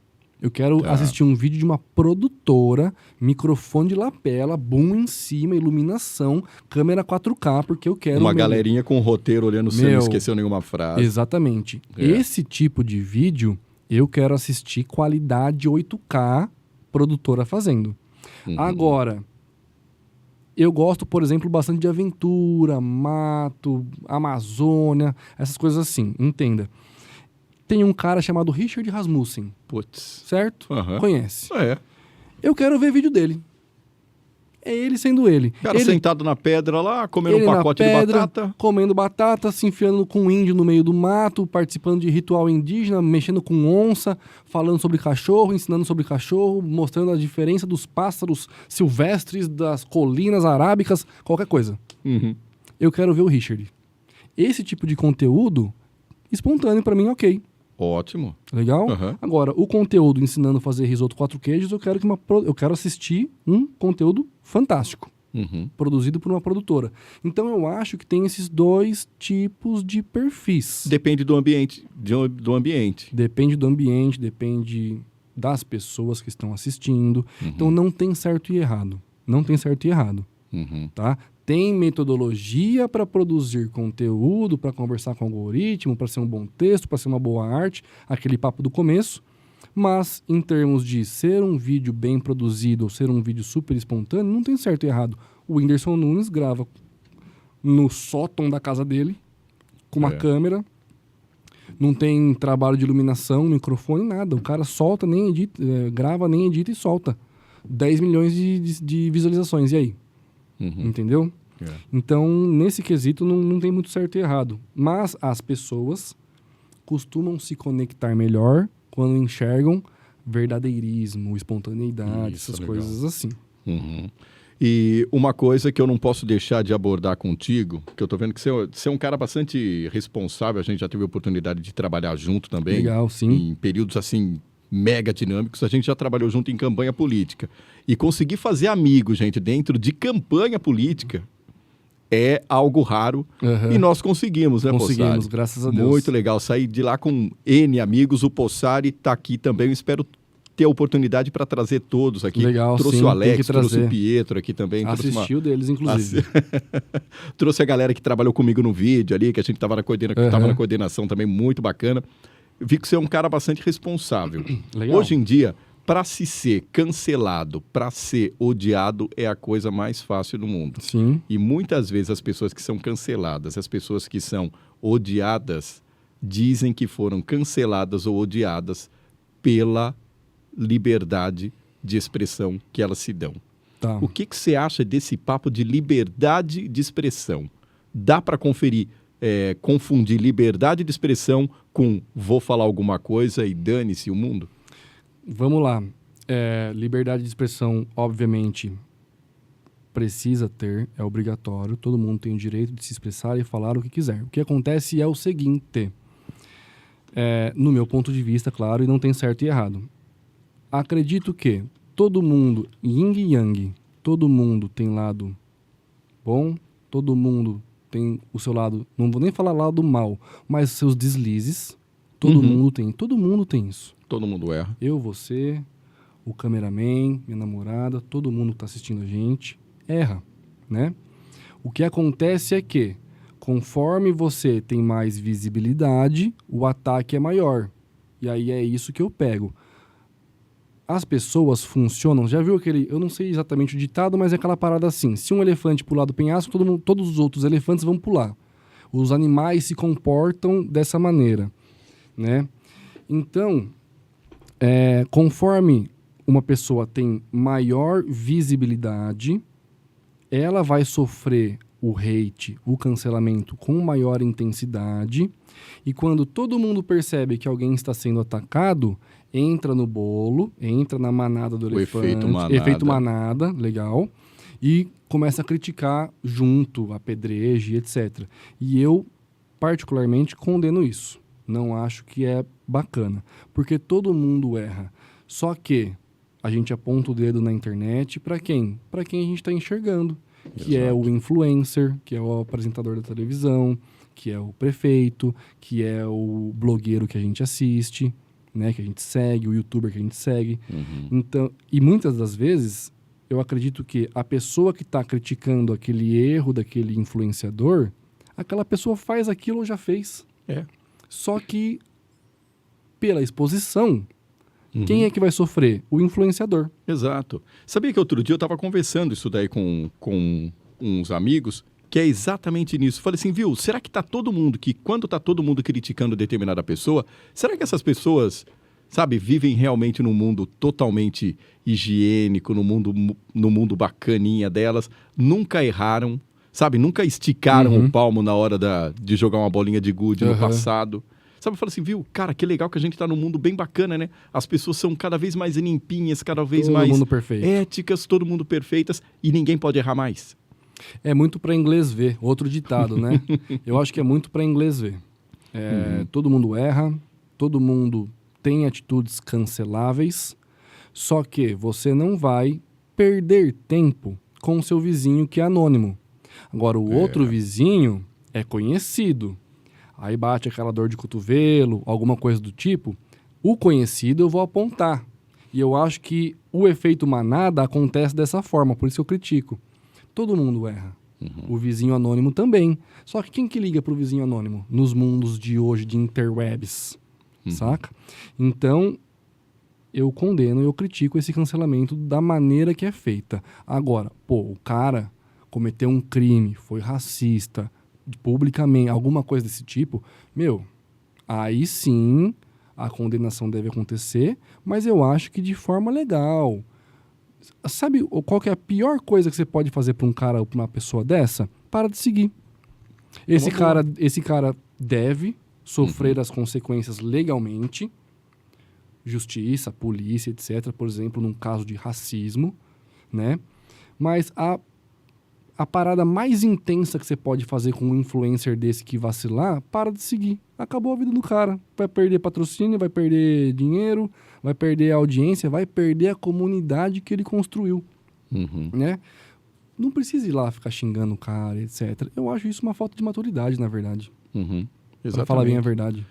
Eu quero assistir um vídeo de uma produtora, microfone de lapela, boom em cima, iluminação, câmera 4K, porque eu quero... Uma galerinha com o roteiro olhando se não esqueceu nenhuma frase. Exatamente. Esse tipo de vídeo eu quero assistir qualidade 8K produtora fazendo. Agora, eu gosto, por exemplo, bastante de aventura, mato, Amazônia, essas coisas assim, entenda. Tem um cara chamado Richard Rasmussen. Putz. Certo? Conhece. Eu quero ver vídeo dele. É ele sendo ele. Cara sentado na pedra lá, comendo um pacote de batata. Comendo batata, se enfiando com um índio no meio do mato, participando de ritual indígena, mexendo com onça, falando sobre cachorro, ensinando sobre cachorro, mostrando a diferença dos pássaros silvestres, das colinas arábicas, qualquer coisa. Eu quero ver o Richard. Esse tipo de conteúdo, espontâneo pra mim, ok. Ótimo. Legal? Agora, o conteúdo ensinando a fazer risoto 4 queijos, eu quero assistir um conteúdo fantástico. produzido por uma produtora. Então eu acho que tem esses dois tipos de perfis. Depende do ambiente. Depende do ambiente, depende das pessoas que estão assistindo. Então não tem certo e errado. Não tem certo e errado. Tá? Tem metodologia para produzir conteúdo, para conversar com o algoritmo, para ser um bom texto, para ser uma boa arte, aquele papo do começo. Mas, em termos de ser um vídeo bem produzido ou ser um vídeo super espontâneo, não tem certo e errado. O Whindersson Nunes grava no sótão da casa dele, com uma câmera, não tem trabalho de iluminação, microfone, nada. O cara solta, nem edita, grava, nem edita e solta. 10 milhões de visualizações, e aí? Entendeu? Então, nesse quesito, não tem muito certo e errado. Mas as pessoas costumam se conectar melhor quando enxergam verdadeirismo, espontaneidade, essas coisas assim. E uma coisa que eu não posso deixar de abordar contigo, que eu tô vendo que você é um cara bastante responsável, a gente já teve a oportunidade de trabalhar junto também. Legal, sim. Em períodos assim mega dinâmicos, a gente já trabalhou junto em campanha política. E conseguir fazer amigos, gente, dentro de campanha política é algo raro. E nós conseguimos, né, Possari? Conseguimos, graças a Deus. Muito legal. Saí de lá com N amigos. O Possari está aqui também. Eu espero ter a oportunidade para trazer todos aqui. Legal, trouxe sim, o Alex, trouxe trazer. o Pietro aqui também. Assistiu deles, inclusive. Trouxe a galera que trabalhou comigo no vídeo ali, que a gente estava na coordenação também, muito bacana. Eu vi que você é um cara bastante responsável. Legal. Hoje em dia, para se ser cancelado, para ser odiado, é a coisa mais fácil do mundo. Sim. E muitas vezes as pessoas que são canceladas, as pessoas que são odiadas, dizem que foram canceladas ou odiadas pela liberdade de expressão que elas se dão. Tá. O que você acha desse papo de liberdade de expressão? Dá para confundir liberdade de expressão com vou falar alguma coisa e dane-se o mundo? Vamos lá. Liberdade de expressão, obviamente, precisa ter, é obrigatório. Todo mundo tem o direito de se expressar e falar o que quiser. O que acontece é o seguinte, no meu ponto de vista, claro, e não tem certo e errado. Acredito que todo mundo, yin e yang, todo mundo tem lado bom, todo mundo tem o seu lado, não vou nem falar lado mal, mas seus deslizes, todo mundo tem isso. Todo mundo erra. Eu, você, o cameraman, minha namorada, todo mundo que está assistindo a gente, erra, né? O que acontece é que, conforme você tem mais visibilidade, o ataque é maior. E aí é isso que eu pego. As pessoas funcionam, já viu aquele, eu não sei exatamente o ditado, mas é aquela parada assim, se um elefante pular do penhasco, todos os outros elefantes vão pular. Os animais se comportam dessa maneira, né? Então, conforme uma pessoa tem maior visibilidade, ela vai sofrer o hate, o cancelamento com maior intensidade, e quando todo mundo percebe que alguém está sendo atacado, entra no bolo, entra na manada do elefante, efeito manada, legal, e começa a criticar junto, apedreje, etc. E eu, particularmente, condeno isso. Não acho que é bacana, porque todo mundo erra. Só que a gente aponta o dedo na internet para quem? Para quem a gente está enxergando, que é o influencer, que é o apresentador da televisão, que é o prefeito, que é o blogueiro que a gente assiste, né, que a gente segue, o youtuber que a gente segue. Então, e muitas das vezes, eu acredito que a pessoa que está criticando aquele erro daquele influenciador, aquela pessoa faz aquilo ou já fez. Só que, pela exposição, quem é que vai sofrer? O influenciador. Exato. Sabia que outro dia eu estava conversando isso daí com uns amigos, que é exatamente nisso. Falei assim, viu, será que quando está todo mundo criticando determinada pessoa, será que essas pessoas, sabe, vivem realmente num mundo totalmente higiênico, no mundo bacaninha delas, nunca erraram, sabe, nunca esticaram o palmo na hora de jogar uma bolinha de gude no passado. Sabe, eu falo assim, viu, cara, que legal que a gente está num mundo bem bacana, né? As pessoas são cada vez mais limpinhas, cada vez mais éticas, todo mundo perfeitas, e ninguém pode errar mais. É muito para inglês ver, outro ditado, né? Eu acho que é muito para inglês ver. Todo mundo erra, todo mundo tem atitudes canceláveis, só que você não vai perder tempo com o seu vizinho que é anônimo. Agora, o outro vizinho é conhecido. Aí bate aquela dor de cotovelo, alguma coisa do tipo. O conhecido eu vou apontar. E eu acho que o efeito manada acontece dessa forma, por isso que eu critico. Todo mundo erra. O vizinho anônimo também. Só que quem que liga pro vizinho anônimo? Nos mundos de hoje, de interwebs. Saca? Então, eu condeno e eu critico esse cancelamento da maneira que é feita. Agora, o cara cometeu um crime, foi racista, publicamente, alguma coisa desse tipo, aí sim a condenação deve acontecer, mas eu acho que de forma legal. Sabe qual que é a pior coisa que você pode fazer para um cara ou para uma pessoa dessa? Para de seguir. Esse cara deve sofrer as consequências legalmente, justiça, polícia, etc., por exemplo, num caso de racismo, né? Mas a parada mais intensa que você pode fazer com um influencer desse que vacilar, para de seguir. Acabou a vida do cara. Vai perder patrocínio, vai perder dinheiro, vai perder a audiência, vai perder a comunidade que ele construiu, né? Não precisa ir lá ficar xingando o cara, etc. Eu acho isso uma falta de maturidade, na verdade. Pra falar bem a verdade.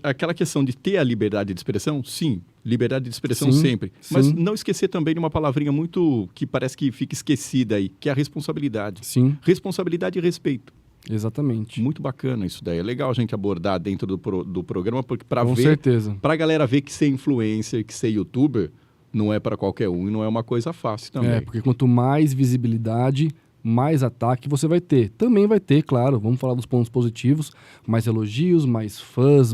Aquela questão de ter a liberdade de expressão, sim. Liberdade de expressão Sim, sempre. sim. Mas não esquecer também de uma palavrinha muito que parece que fica esquecida aí, que é a responsabilidade. Sim, Responsabilidade e respeito. exatamente. Muito bacana isso daí. É legal a gente abordar dentro do programa, porque Com certeza. pra galera ver que ser influencer, que ser youtuber, não é para qualquer um e não é uma coisa fácil também. Porque quanto mais visibilidade, mais ataque você vai ter. Também vai ter, claro, vamos falar dos pontos positivos, mais elogios, mais fãs,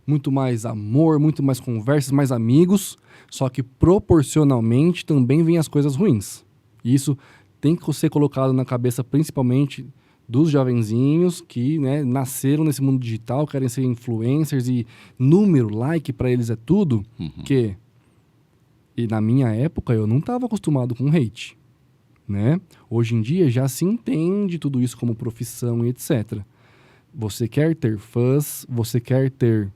muito mais amor, muito mais conversas, mais amigos, só que proporcionalmente também vem as coisas ruins. E isso tem que ser colocado na cabeça principalmente dos jovenzinhos que, né, nasceram nesse mundo digital, querem ser influencers e número, like para eles é tudo, e na minha época eu não estava acostumado com hate. Né? Hoje em dia já se entende tudo isso como profissão e etc. Você quer ter fãs, você quer ter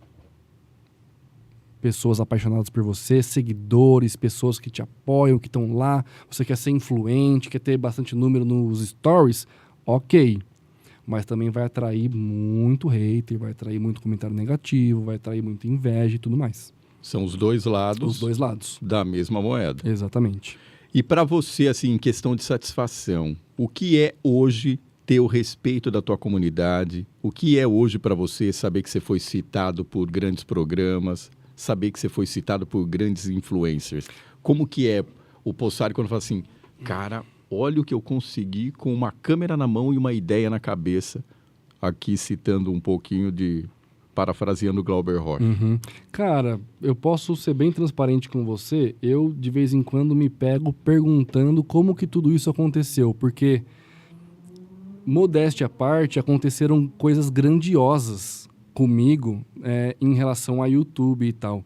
pessoas apaixonadas por você, seguidores, pessoas que te apoiam, que estão lá, você quer ser influente, quer ter bastante número nos stories, ok. Mas também vai atrair muito hater, vai atrair muito comentário negativo, vai atrair muita inveja e tudo mais. São os dois lados. Os dois lados. Da mesma moeda. Exatamente. E para você, assim, em questão de satisfação, o que é hoje ter o respeito da tua comunidade? O que é hoje para você saber que você foi citado por grandes programas, saber que você foi citado por grandes influencers? Como que é o Possari quando fala assim, cara, olha o que eu consegui com uma câmera na mão e uma ideia na cabeça, aqui citando um pouquinho parafraseando o Glauber Rocha. Cara, eu posso ser bem transparente com você. Eu, de vez em quando, me pego perguntando como que tudo isso aconteceu. Porque, modéstia à parte, aconteceram coisas grandiosas comigo em relação a YouTube e tal.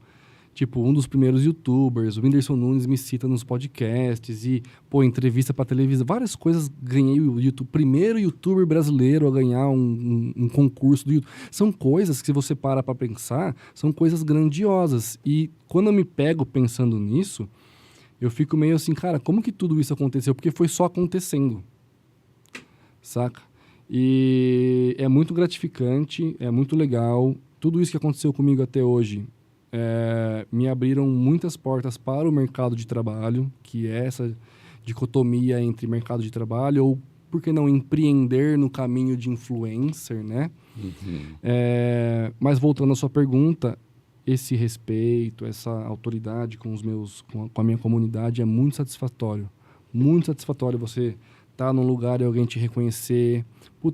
Tipo, um dos primeiros youtubers, o Whindersson Nunes me cita nos podcasts e, entrevista pra televisão, várias coisas. Ganhei o YouTube, primeiro youtuber brasileiro a ganhar um concurso do YouTube. São coisas que, se você para pra pensar, são coisas grandiosas. E quando eu me pego pensando nisso, eu fico meio assim, cara, como que tudo isso aconteceu? Porque foi só acontecendo, saca? E é muito gratificante, é muito legal. Tudo isso que aconteceu comigo até hoje me abriram muitas portas para o mercado de trabalho, que é essa dicotomia entre mercado de trabalho ou, por que não, empreender no caminho de influencer, né? Mas voltando à sua pergunta, esse respeito, essa autoridade com a minha comunidade é muito satisfatório. Muito satisfatório você estar num lugar e alguém te reconhecer.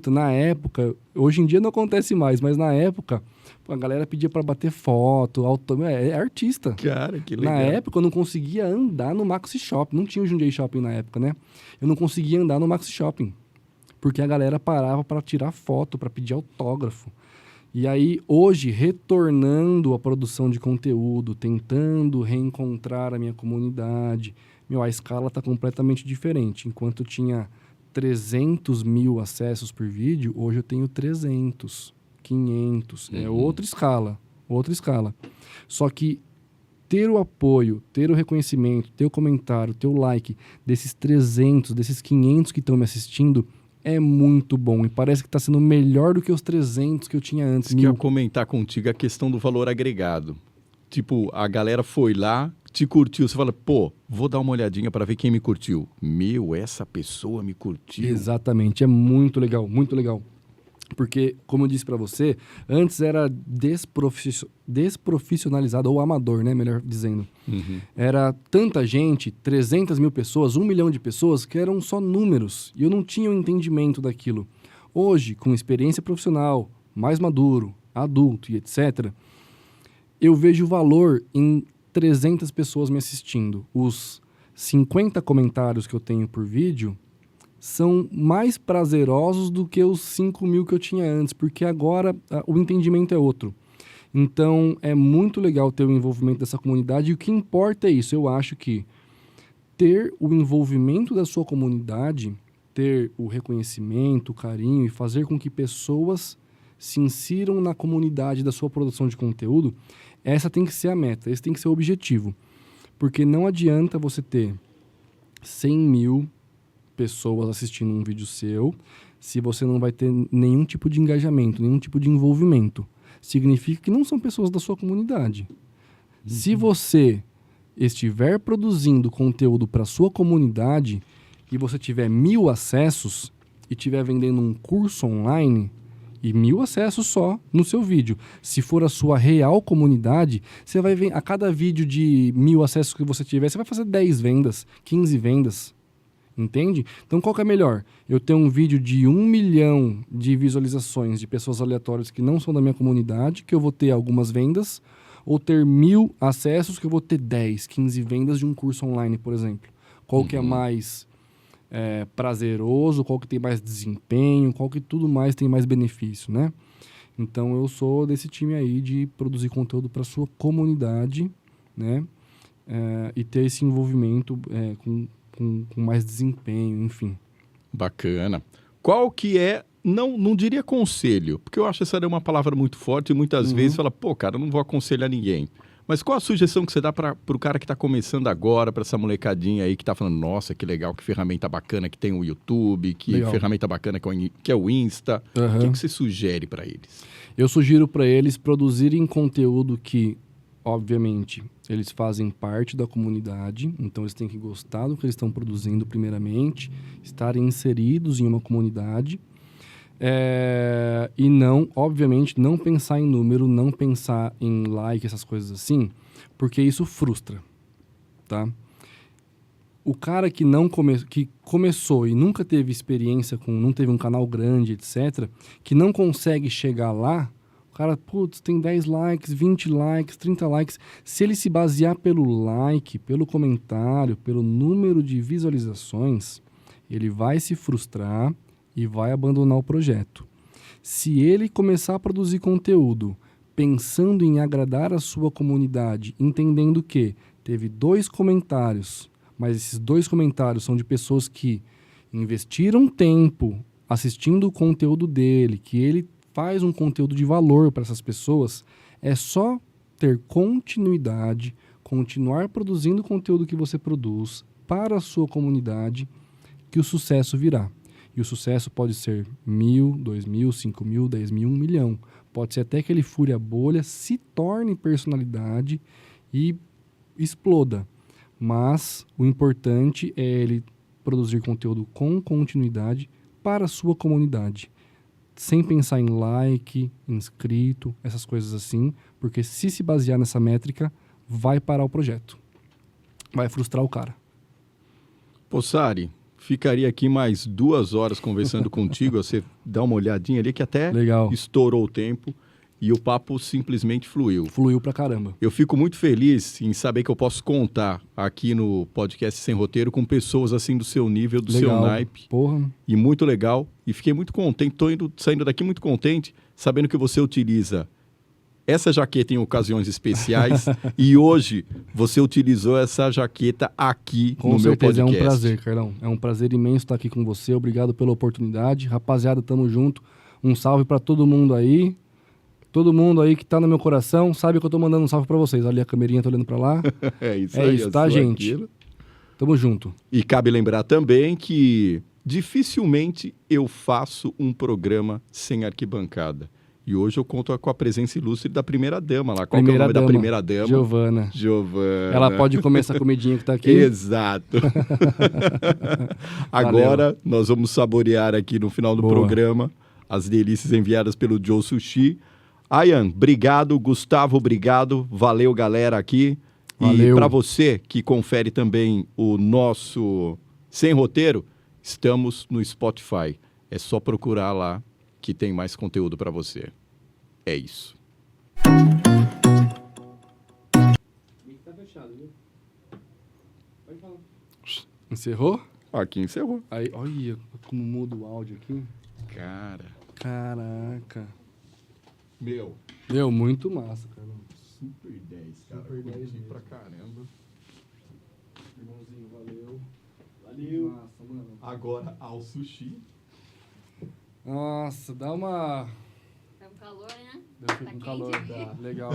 Na época, hoje em dia não acontece mais, mas na época a galera pedia para bater foto, é artista. Cara, que legal. Na época eu não conseguia andar no Maxi Shopping, não tinha o Jundiaí Shopping na época, né? Eu não conseguia andar no Maxi Shopping, porque a galera parava para tirar foto, para pedir autógrafo. E aí, hoje, retornando à produção de conteúdo, tentando reencontrar a minha comunidade, a escala está completamente diferente. Enquanto eu tinha 300 mil acessos por vídeo, hoje eu tenho 300, 500. É outra escala, outra escala. Só que ter o apoio, ter o reconhecimento, ter o comentário, ter o like desses 300, desses 500 que estão me assistindo é muito bom. E parece que está sendo melhor do que os 300 que eu tinha antes. Eu queria comentar contigo a questão do valor agregado. Tipo, a galera foi lá, te curtiu, você fala, pô, vou dar uma olhadinha para ver quem me curtiu. Meu, essa pessoa me curtiu. Exatamente, é muito legal, muito legal. Porque, como eu disse para você, antes era desprofissionalizado, ou amador, né? Melhor dizendo. Era tanta gente, 300 mil pessoas, 1 milhão de pessoas, que eram só números. E eu não tinha o entendimento daquilo. Hoje, com experiência profissional, mais maduro, adulto e etc., eu vejo valor em 300 pessoas me assistindo. Os 50 comentários que eu tenho por vídeo são mais prazerosos do que os 5 mil que eu tinha antes, porque agora o entendimento é outro. Então, é muito legal ter o envolvimento dessa comunidade, e o que importa é isso. Eu acho que ter o envolvimento da sua comunidade, ter o reconhecimento, o carinho, e fazer com que pessoas se insiram na comunidade da sua produção de conteúdo, essa tem que ser a meta, esse tem que ser o objetivo. Porque não adianta você ter 100 mil pessoas assistindo um vídeo seu, se você não vai ter nenhum tipo de engajamento, nenhum tipo de envolvimento. Significa que não são pessoas da sua comunidade. Se você estiver produzindo conteúdo para sua comunidade e você tiver 1000 acessos e estiver vendendo um curso online, e 1000 acessos só no seu vídeo. Se for a sua real comunidade, você vai ver, a cada vídeo de 1000 acessos que você tiver, você vai fazer 10 vendas, 15 vendas. Entende? Então, qual que é melhor? Eu ter um vídeo de 1 milhão de visualizações de pessoas aleatórias que não são da minha comunidade, que eu vou ter algumas vendas, ou ter 1000 acessos que eu vou ter 10, 15 vendas de um curso online, por exemplo. Qual que é mais prazeroso, qual que tem mais desempenho, qual que tudo mais tem mais benefício, né? Então, eu sou desse time aí de produzir conteúdo para sua comunidade, né? E ter esse envolvimento com mais desempenho, enfim. Bacana. Qual que é, não diria conselho, porque eu acho essa é uma palavra muito forte e muitas vezes fala, pô, cara, eu não vou aconselhar ninguém. Mas qual a sugestão que você dá para o cara que está começando agora, para essa molecadinha aí que está falando, nossa, que legal, que ferramenta bacana que tem o YouTube, que legal. Ferramenta bacana que é o Insta. O que você sugere para eles? Eu sugiro para eles produzirem conteúdo que, obviamente, eles fazem parte da comunidade, então eles têm que gostar do que eles estão produzindo primeiramente, estarem inseridos em uma comunidade, e não, obviamente, não pensar em número, não pensar em like, essas coisas assim, porque isso frustra, tá? O cara que que começou e nunca teve experiência não teve um canal grande, etc., que não consegue chegar lá, o cara, putz, tem 10 likes, 20 likes, 30 likes. Se ele se basear pelo like, pelo comentário, pelo número de visualizações, ele vai se frustrar e vai abandonar o projeto. Se ele começar a produzir conteúdo pensando em agradar a sua comunidade, entendendo que teve 2 comentários, mas esses 2 comentários são de pessoas que investiram tempo assistindo o conteúdo dele, que ele faz um conteúdo de valor para essas pessoas, é só ter continuidade, continuar produzindo o conteúdo que você produz para a sua comunidade, que o sucesso virá. E o sucesso pode ser 1.000, 2.000, 5.000, 10.000, 1 milhão. Pode ser até que ele fure a bolha, se torne personalidade e exploda. Mas o importante é ele produzir conteúdo com continuidade para a sua comunidade, sem pensar em like, inscrito, essas coisas assim, porque se basear nessa métrica, vai parar o projeto. Vai frustrar o cara. Pô, Sari, ficaria aqui mais 2 horas conversando contigo, você dá uma olhadinha ali que até legal. Estourou o tempo e o papo simplesmente fluiu. Fluiu pra caramba. Eu fico muito feliz em saber que eu posso contar aqui no podcast Sem Roteiro com pessoas assim do seu nível, do legal. seu naipe. Porra. E muito legal. E fiquei muito contente, saindo daqui muito contente, sabendo que você utiliza essa jaqueta em ocasiões especiais e hoje você utilizou essa jaqueta aqui com no meu podcast. Com certeza, é um prazer, Carlão. É um prazer imenso estar aqui com você. Obrigado pela oportunidade. Rapaziada, tamo junto. Um salve para todo mundo aí. Todo mundo aí que tá no meu coração sabe que eu tô mandando um salve pra vocês. Ali a camerinha, tô olhando pra lá. É isso É aí. isso, tá, gente? Aquilo. Tamo junto. E cabe lembrar também que dificilmente eu faço um programa sem arquibancada. E hoje eu conto com a presença ilustre da primeira-dama lá. Qual que é o nome da primeira-dama? Giovana. Giovana. Ela pode comer essa comidinha que tá aqui. Exato. Agora nós vamos saborear aqui no final do programa as delícias enviadas pelo Joe Sushi. Ayan, obrigado. Gustavo, obrigado. Valeu, galera, aqui. Valeu. E para você que confere também o nosso Sem Roteiro, estamos no Spotify. É só procurar lá que tem mais conteúdo para você. É isso. Tá fechado, viu? Pode falar. Encerrou? Aqui encerrou. Aí, olha como muda o áudio aqui. Cara. Caraca. Meu, Muito massa, cara. super 10, cara. Super 10 Curti mesmo. pra caramba. Irmãozinho, valeu. Valeu. Massa, mano. Agora ao sushi. Nossa, dá uma... Tá um calor, né? Deu Tá um calor. quente. Legal.